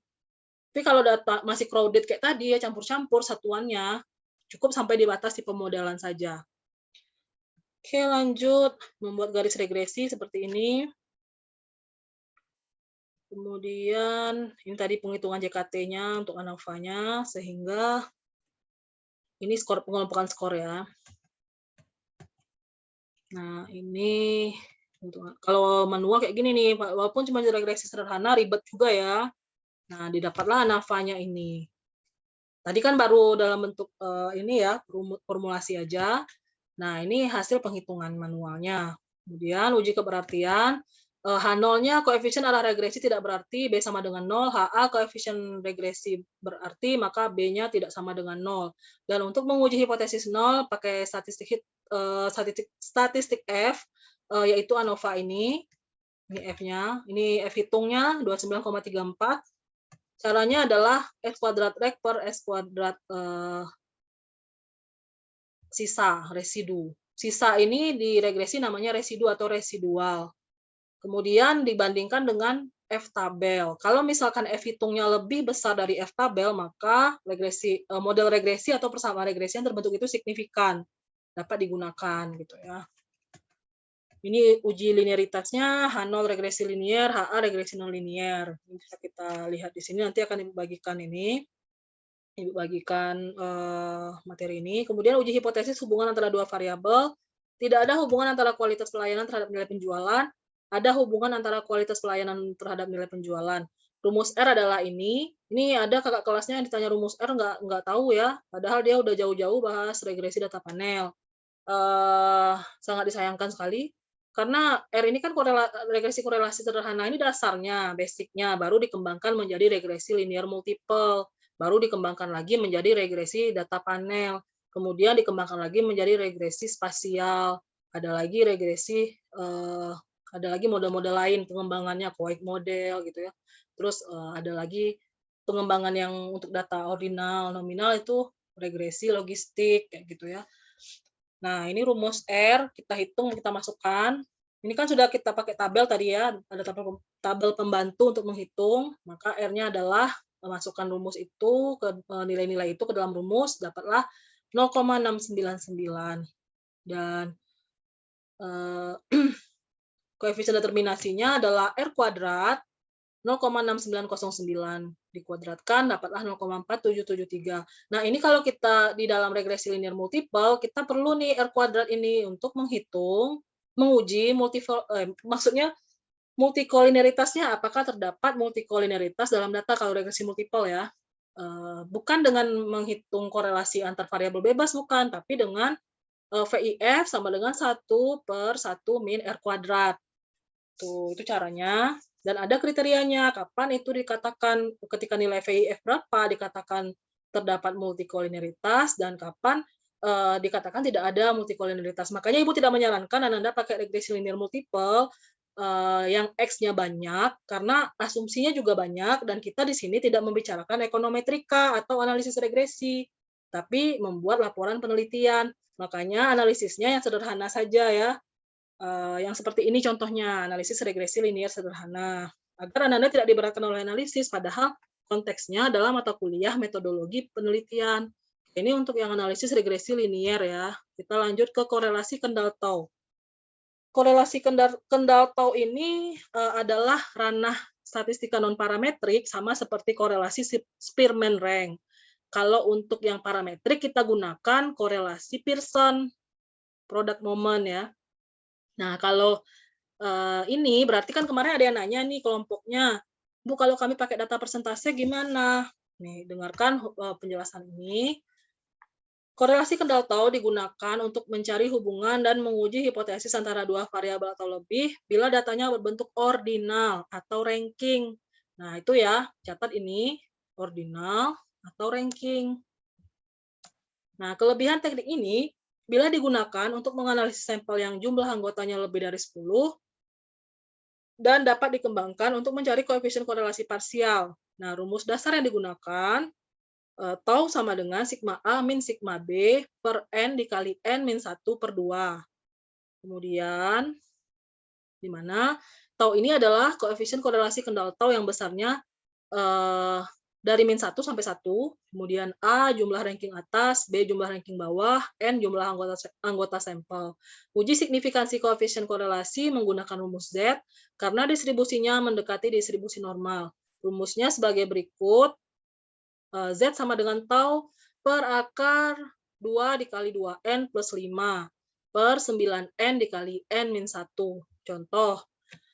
Tapi kalau data masih crowded kayak tadi ya, campur-campur satuannya, cukup sampai di batas di pemodelan saja. Oke, lanjut membuat garis regresi seperti ini. Kemudian ini tadi penghitungan JKT-nya untuk ANOVA-nya, sehingga ini pengelompokan skor ya. Nah, ini kalau manual kayak gini nih, walaupun cuma regresi sederhana, ribet juga ya. Nah, didapatlah ANOVA-nya ini. Tadi kan baru dalam bentuk, ini ya, formulasi aja. Nah, ini hasil penghitungan manualnya. Kemudian uji keberartian, H0-nya koefisien arah regresi tidak berarti B sama dengan 0, HA koefisien regresi berarti maka B-nya tidak sama dengan 0. Dan untuk menguji hipotesis 0 pakai statistik F, yaitu ANOVA ini F-nya, ini F hitungnya 29,34. Caranya adalah X kuadrat rek per X kuadrat sisa, residu. Sisa ini di regresi namanya residu atau residual. Kemudian dibandingkan dengan F tabel. Kalau misalkan F hitungnya lebih besar dari F tabel, maka model regresi atau persamaan regresi yang terbentuk itu signifikan, dapat digunakan gitu ya. Ini uji linearitasnya, H0 regresi linier, HA regresi non linier. Bisa kita lihat di sini, nanti akan dibagikan ini. Ibu bagikan, materi ini. Kemudian uji hipotesis hubungan antara dua variabel. Tidak ada hubungan antara kualitas pelayanan terhadap nilai penjualan, ada hubungan antara kualitas pelayanan terhadap nilai penjualan. Rumus R adalah ini ada kakak kelasnya yang ditanya rumus R nggak tahu ya, padahal dia udah jauh-jauh bahas regresi data panel. Sangat disayangkan sekali, karena R ini kan regresi korelasi sederhana ini dasarnya, basic-nya, baru dikembangkan menjadi regresi linear multiple. baru dikembangkan lagi menjadi regresi data panel, kemudian dikembangkan lagi menjadi regresi spasial, ada lagi regresi, ada lagi model-model lain pengembangannya, Coig model gitu ya. Terus, ada lagi pengembangan yang untuk data ordinal, nominal itu regresi logistik kayak gitu ya. Nah, ini rumus R, kita hitung, kita masukkan. Ini kan sudah kita pakai tabel tadi ya, ada tabel pembantu untuk menghitung, maka R-nya adalah memasukkan rumus itu ke nilai-nilai itu ke dalam rumus, dapatlah 0,699 dan eh, koefisien determinasinya adalah R kuadrat 0,6909 dikuadratkan dapatlah 0,4773. Nah, ini kalau kita di dalam regresi linear multiple, kita perlu nih R kuadrat ini untuk menghitung, menguji maksudnya multikolinearitasnya, apakah terdapat multikolinearitas dalam data kalau regresi multiple ya. Bukan dengan menghitung korelasi antar variabel bebas, bukan, tapi dengan VIF sama dengan 1/1 min R kuadrat. Tuh, itu caranya. Dan ada kriterianya, kapan itu dikatakan ketika nilai VIF berapa dikatakan terdapat multikolinearitas dan kapan dikatakan tidak ada multikolinearitas. Makanya Ibu tidak menyarankan Anda pakai regresi linear multiple yang X-nya banyak karena asumsinya juga banyak dan kita di sini tidak membicarakan ekonometrika atau analisis regresi, tapi membuat laporan penelitian. Makanya analisisnya yang sederhana saja ya. Yang seperti ini contohnya, analisis regresi linear sederhana. Agar Anda tidak diberatkan oleh analisis, padahal konteksnya adalah mata kuliah metodologi penelitian. Ini untuk yang analisis regresi linear ya. Kita lanjut ke korelasi Kendall-Tau. Korelasi Kendall-Tau ini adalah ranah statistika non-parametrik sama seperti korelasi Spearman rank. Kalau untuk yang parametrik kita gunakan korelasi Pearson, product moment ya. Nah, kalau ini berarti kan kemarin ada yang nanya nih kelompoknya, Bu, kalau kami pakai data persentase gimana? Nih, dengarkan penjelasan ini. Korelasi Kendall-Tau digunakan untuk mencari hubungan dan menguji hipotesis antara dua variabel atau lebih bila datanya berbentuk ordinal atau ranking. Nah, itu ya, catat ini, ordinal atau ranking. Nah, kelebihan teknik ini bila digunakan untuk menganalisis sampel yang jumlah anggotanya lebih dari 10 dan dapat dikembangkan untuk mencari koefisien korelasi parsial. Nah, rumus dasar yang digunakan tau sama dengan sigma A min sigma B per N dikali N min 1 per 2. Kemudian, di mana tau ini adalah koefisien korelasi Kendall-Tau yang besarnya dari min 1 sampai 1, kemudian A jumlah ranking atas, B jumlah ranking bawah, N jumlah anggota sampel. Uji signifikansi koefisien korelasi menggunakan rumus Z karena distribusinya mendekati distribusi normal. Rumusnya sebagai berikut, Z sama dengan tau per akar 2 dikali 2N plus 5 per 9N dikali N min 1. Contoh,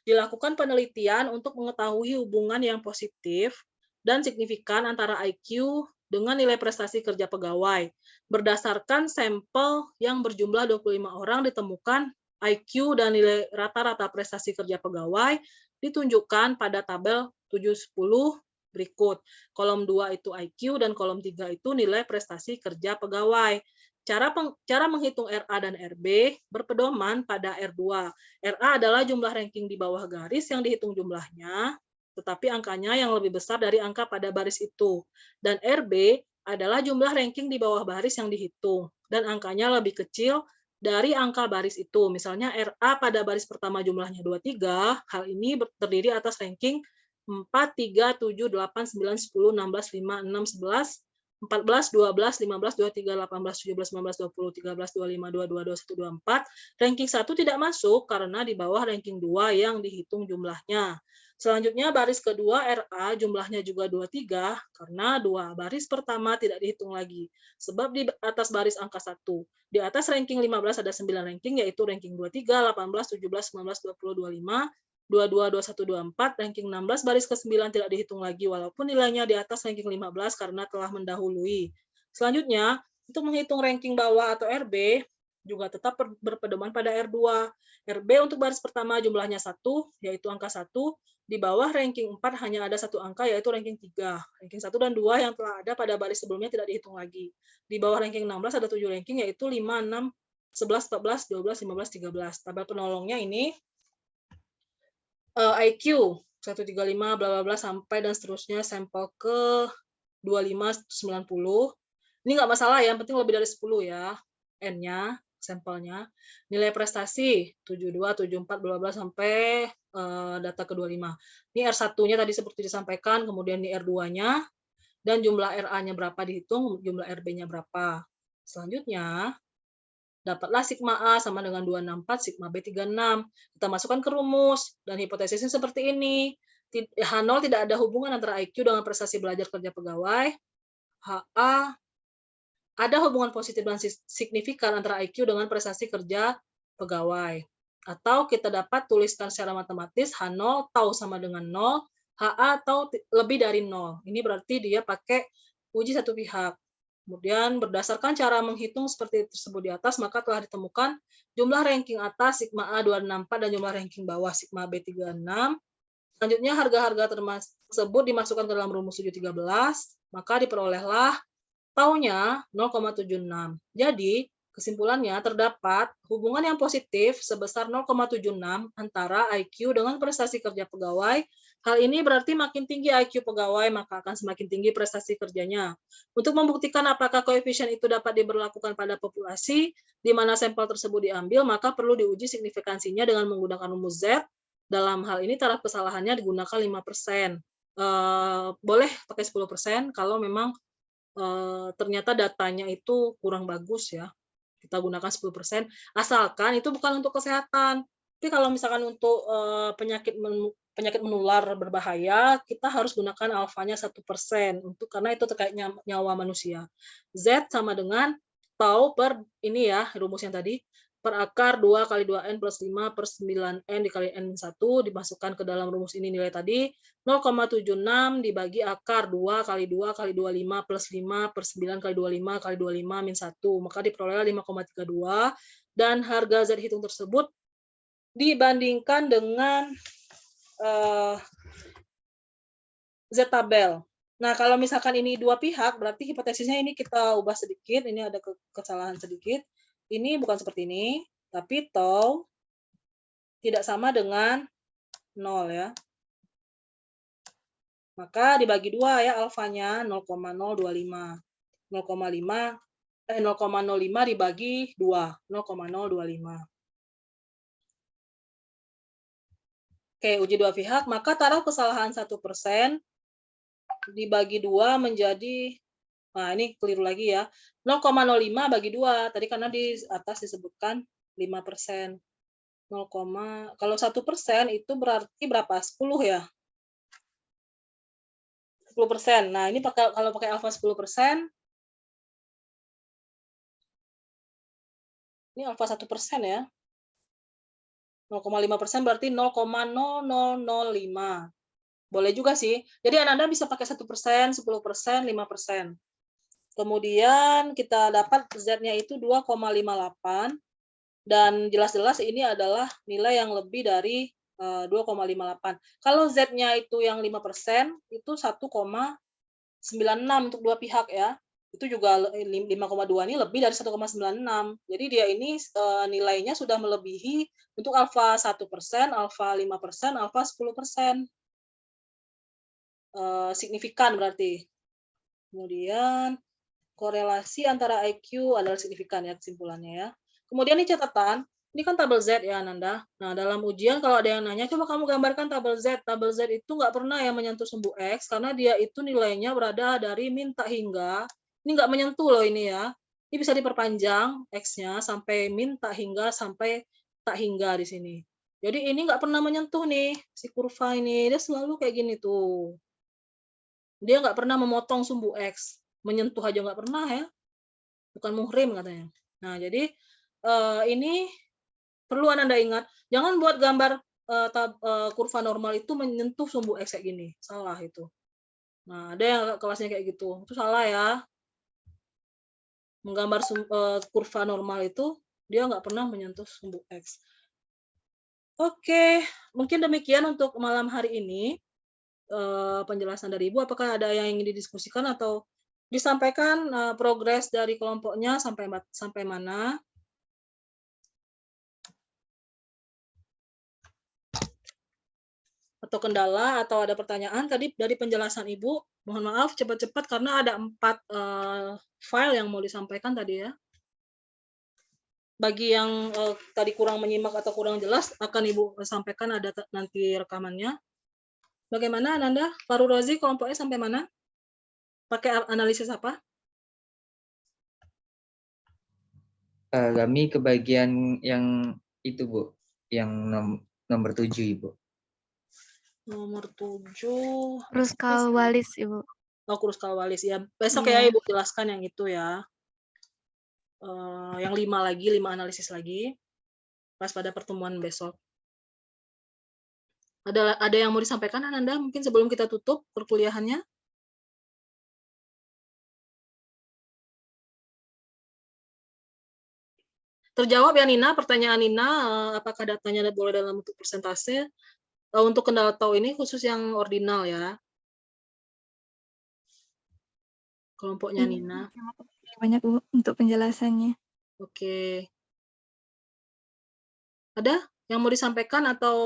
dilakukan penelitian untuk mengetahui hubungan yang positif dan signifikan antara IQ dengan nilai prestasi kerja pegawai. Berdasarkan sampel yang berjumlah 25 orang ditemukan IQ dan nilai rata-rata prestasi kerja pegawai ditunjukkan pada tabel 710 berikut. Kolom 2 itu IQ dan kolom 3 itu nilai prestasi kerja pegawai. Cara menghitung RA dan RB berpedoman pada R2. RA adalah jumlah ranking di bawah garis yang dihitung jumlahnya, tetapi angkanya yang lebih besar dari angka pada baris itu. Dan RB adalah jumlah ranking di bawah baris yang dihitung, dan angkanya lebih kecil dari angka baris itu. Misalnya RA pada baris pertama jumlahnya 23, hal ini terdiri atas ranking 4, 3, 7, 8, 9, 10, 16, 5, 6, 11, 14, 12, 15, 23, 18, 17, 19, 20, 13, 25, 22, 21, 24. Ranking 1 tidak masuk karena di bawah ranking 2 yang dihitung jumlahnya. Selanjutnya baris kedua RA jumlahnya juga 23 karena dua baris pertama tidak dihitung lagi. Sebab di atas baris angka 1. Di atas ranking 15 ada 9 ranking yaitu ranking 23, 18, 17, 19, 20, 25, 22, 21, 24, ranking 16 baris ke-9 tidak dihitung lagi walaupun nilainya di atas ranking 15 karena telah mendahului. Selanjutnya, untuk menghitung ranking bawah atau RB, juga tetap berpedoman pada R2. RB untuk baris pertama jumlahnya 1, yaitu angka 1. Di bawah ranking 4 hanya ada satu angka, yaitu ranking 3. Ranking 1 dan 2 yang telah ada pada baris sebelumnya tidak dihitung lagi. Di bawah ranking 16 ada 7 ranking, yaitu 5, 6, 11, 14, 12, 15, 13. Tabel penolongnya ini IQ 135 bla bla bla sampai dan seterusnya sampel ke 25 90. Ini nggak masalah ya, yang penting lebih dari 10 ya. N-nya, sampelnya. Nilai prestasi 72, 74 bla bla sampai data ke 25. Ini R1-nya tadi seperti disampaikan, kemudian ini R2-nya dan jumlah RA-nya berapa dihitung, jumlah RB-nya berapa. Selanjutnya dapatlah sigma A sama dengan 264, sigma B 36. Kita masukkan ke rumus, dan hipotesisnya seperti ini. H0 tidak ada hubungan antara IQ dengan prestasi belajar kerja pegawai. HA ada hubungan positif dan signifikan antara IQ dengan prestasi kerja pegawai. Atau kita dapat tuliskan secara matematis, H0 tahu sama dengan 0, HA tahu lebih dari 0. Ini berarti dia pakai uji satu pihak. Kemudian berdasarkan cara menghitung seperti tersebut di atas, maka telah ditemukan jumlah ranking atas sigma A 264 dan jumlah ranking bawah sigma B 36. Selanjutnya harga-harga tersebut dimasukkan ke dalam rumus 713, maka diperolehlah taunya 0,76. Jadi kesimpulannya terdapat hubungan yang positif sebesar 0,76 antara IQ dengan prestasi kerja pegawai. Hal ini berarti makin tinggi IQ pegawai, maka akan semakin tinggi prestasi kerjanya. Untuk membuktikan apakah koefisien itu dapat diberlakukan pada populasi di mana sampel tersebut diambil, maka perlu diuji signifikansinya dengan menggunakan rumus Z. Dalam hal ini taraf kesalahannya digunakan 5%. Boleh pakai 10% kalau memang ternyata datanya itu kurang bagus ya. Kita gunakan 10%, asalkan itu bukan untuk kesehatan. Tapi kalau misalkan untuk penyakit menular berbahaya, kita harus gunakan alfanya 1% untuk karena itu terkait nyawa manusia. Z sama dengan tau per ini ya, rumus yang tadi, per akar 2 kali 2N plus 5 per 9N dikali N1 dimasukkan ke dalam rumus ini nilai tadi 0,76 dibagi akar 2 kali 2 kali 25 plus 5 per 9 kali 25 kali 25 min 1. Maka diperoleh 5,32 dan harga Z hitung tersebut dibandingkan dengan Z tabel. Nah, kalau misalkan ini dua pihak, berarti hipotesisnya ini kita ubah sedikit. Ini ada kesalahan sedikit. Ini bukan seperti ini, tapi tau tidak sama dengan 0 ya. Maka dibagi 2 ya alfanya 0,025. 0,05 dibagi 2, 0,025. Oke, uji dua pihak, maka taraf kesalahan 1% dibagi 2 menjadi, nah ini keliru lagi ya, 0,05 bagi 2, tadi karena di atas disebutkan 5%. Kalau 1% itu berarti berapa? 10 ya? 10%. Nah, ini kalau pakai alfa 10%, ini alfa 1% ya. 0,5% berarti 0,0005. Boleh juga sih. Jadi Anda bisa pakai 1%, 10%, 5%. Kemudian kita dapat Z-nya itu 2,58 dan jelas-jelas ini adalah nilai yang lebih dari 2,58. Kalau Z-nya itu yang 5% itu 1,96 untuk dua pihak ya. Itu juga 5,2 ini lebih dari 1,96. Jadi dia ini nilainya sudah melebihi untuk alfa 1%, alfa 5%, alfa 10%. Signifikan berarti. Kemudian korelasi antara IQ adalah signifikan ya kesimpulannya ya. Kemudian ini catatan, ini kan tabel Z ya Ananda. Nah dalam ujian kalau ada yang nanya, coba kamu gambarkan tabel Z. Tabel Z itu nggak pernah ya menyentuh sumbu X, karena dia itu nilainya berada dari min tak hingga. Ini nggak menyentuh loh ini ya. Ini bisa diperpanjang X-nya sampai min tak hingga sampai tak hingga di sini. Jadi ini nggak pernah menyentuh nih, si kurva ini. Dia selalu kayak gini tuh. Dia nggak pernah memotong sumbu X. Menyentuh aja nggak pernah ya. Bukan muhrim katanya. Nah, jadi ini perlu Anda ingat, jangan buat gambar kurva normal itu menyentuh sumbu X kayak gini. Salah itu. Nah, ada yang kelasnya kayak gitu. Itu salah ya. Menggambar kurva normal itu Dia nggak pernah menyentuh sumbu X. Oke, mungkin demikian untuk malam hari ini, penjelasan dari Ibu. Apakah ada yang ingin didiskusikan atau disampaikan, progres dari kelompoknya sampai mana? Atau kendala atau ada pertanyaan tadi dari penjelasan Ibu? Mohon maaf cepat-cepat karena ada 4, file yang mau disampaikan tadi ya. Bagi yang, tadi kurang menyimak atau kurang jelas akan Ibu sampaikan ada nanti rekamannya. Bagaimana Ananda? Fahru Rozi kelompoknya sampai mana? Pakai analisis apa? Kami ke bagian yang itu, Bu, yang nomor 7, Ibu. Nomor 7. Kruskal Walis, Ibu. Oh, Kruskal Walis ya. Besok Iya. ya Ibu jelaskan yang itu ya. Yang 5 analisis lagi. Pas pada pertemuan besok. Ada yang mau disampaikan Ananda mungkin sebelum kita tutup perkuliahannya? Terjawab ya Nina, pertanyaan Nina, apakah datanya boleh dalam bentuk persentase? Untuk kendala tahu ini khusus yang ordinal ya. Kelompoknya Nina. Terima kasih banyak Bu untuk penjelasannya. Oke. Ada yang mau disampaikan atau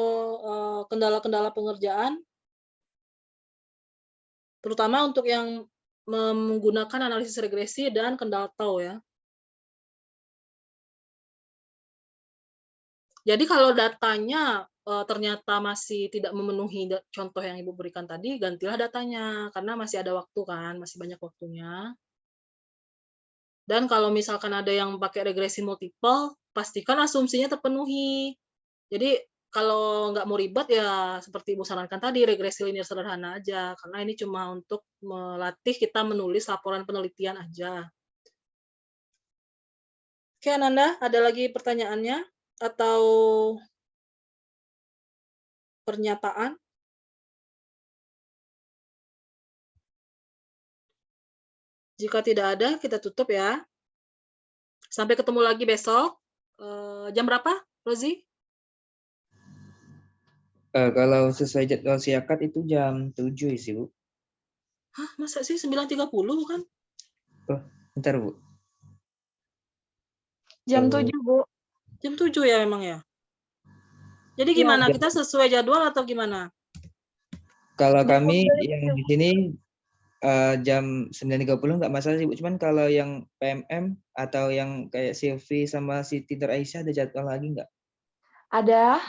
kendala-kendala pengerjaan? Terutama untuk yang menggunakan analisis regresi dan kendala tahu ya. Jadi kalau datanya ternyata masih tidak memenuhi contoh yang Ibu berikan tadi, gantilah datanya karena masih ada waktu kan, masih banyak waktunya. Dan kalau misalkan ada yang pakai regresi multiple, pastikan asumsinya terpenuhi. Jadi kalau nggak mau ribet ya seperti Ibu sarankan tadi, regresi linear sederhana aja, karena ini cuma untuk melatih kita menulis laporan penelitian aja. Oke Ananda, ada lagi pertanyaannya atau pernyataan? Jika tidak ada, kita tutup ya. Sampai ketemu lagi besok. Jam berapa, Rozi? Kalau sesuai jadwal siakat itu jam 7 sih, Bu. Hah, masa sih 9.30 bukan? Bentar, Bu. Jam 7, Bu. Jam 7 ya memang ya? Jadi Iya, gimana? jam- Kita sesuai jadwal atau gimana? Kalau Jam kami 7 yang itu. di sini jam 9.30 nggak masalah sih, Bu. Cuman kalau yang PMM atau yang kayak Silvi sama si Tinder Aisyah ada jadwal lagi nggak? Ada.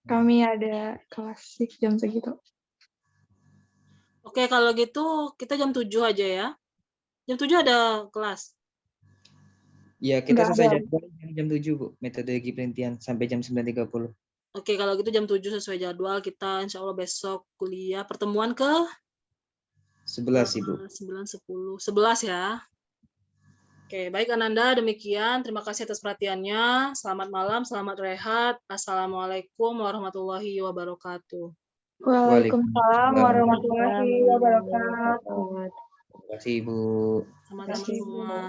Kami ada kelas jam segitu. Oke, kalau gitu kita jam 7 aja ya. Jam 7 ada kelas. Ya, kita Nggak selesai ada. jadwal jam 7, Bu. Metodologi penelitian sampai jam 9.30. Oke, kalau gitu jam 7 sesuai jadwal. Kita insya Allah besok kuliah. Pertemuan ke 11, Ibu. 9, 10. 11 ya. Oke, baik Ananda, demikian. Terima kasih atas perhatiannya. Selamat malam, selamat rehat. Assalamualaikum warahmatullahi wabarakatuh. Waalaikumsalam warahmatullahi wabarakatuh. Terima kasih, Ibu. Sama-sama semua.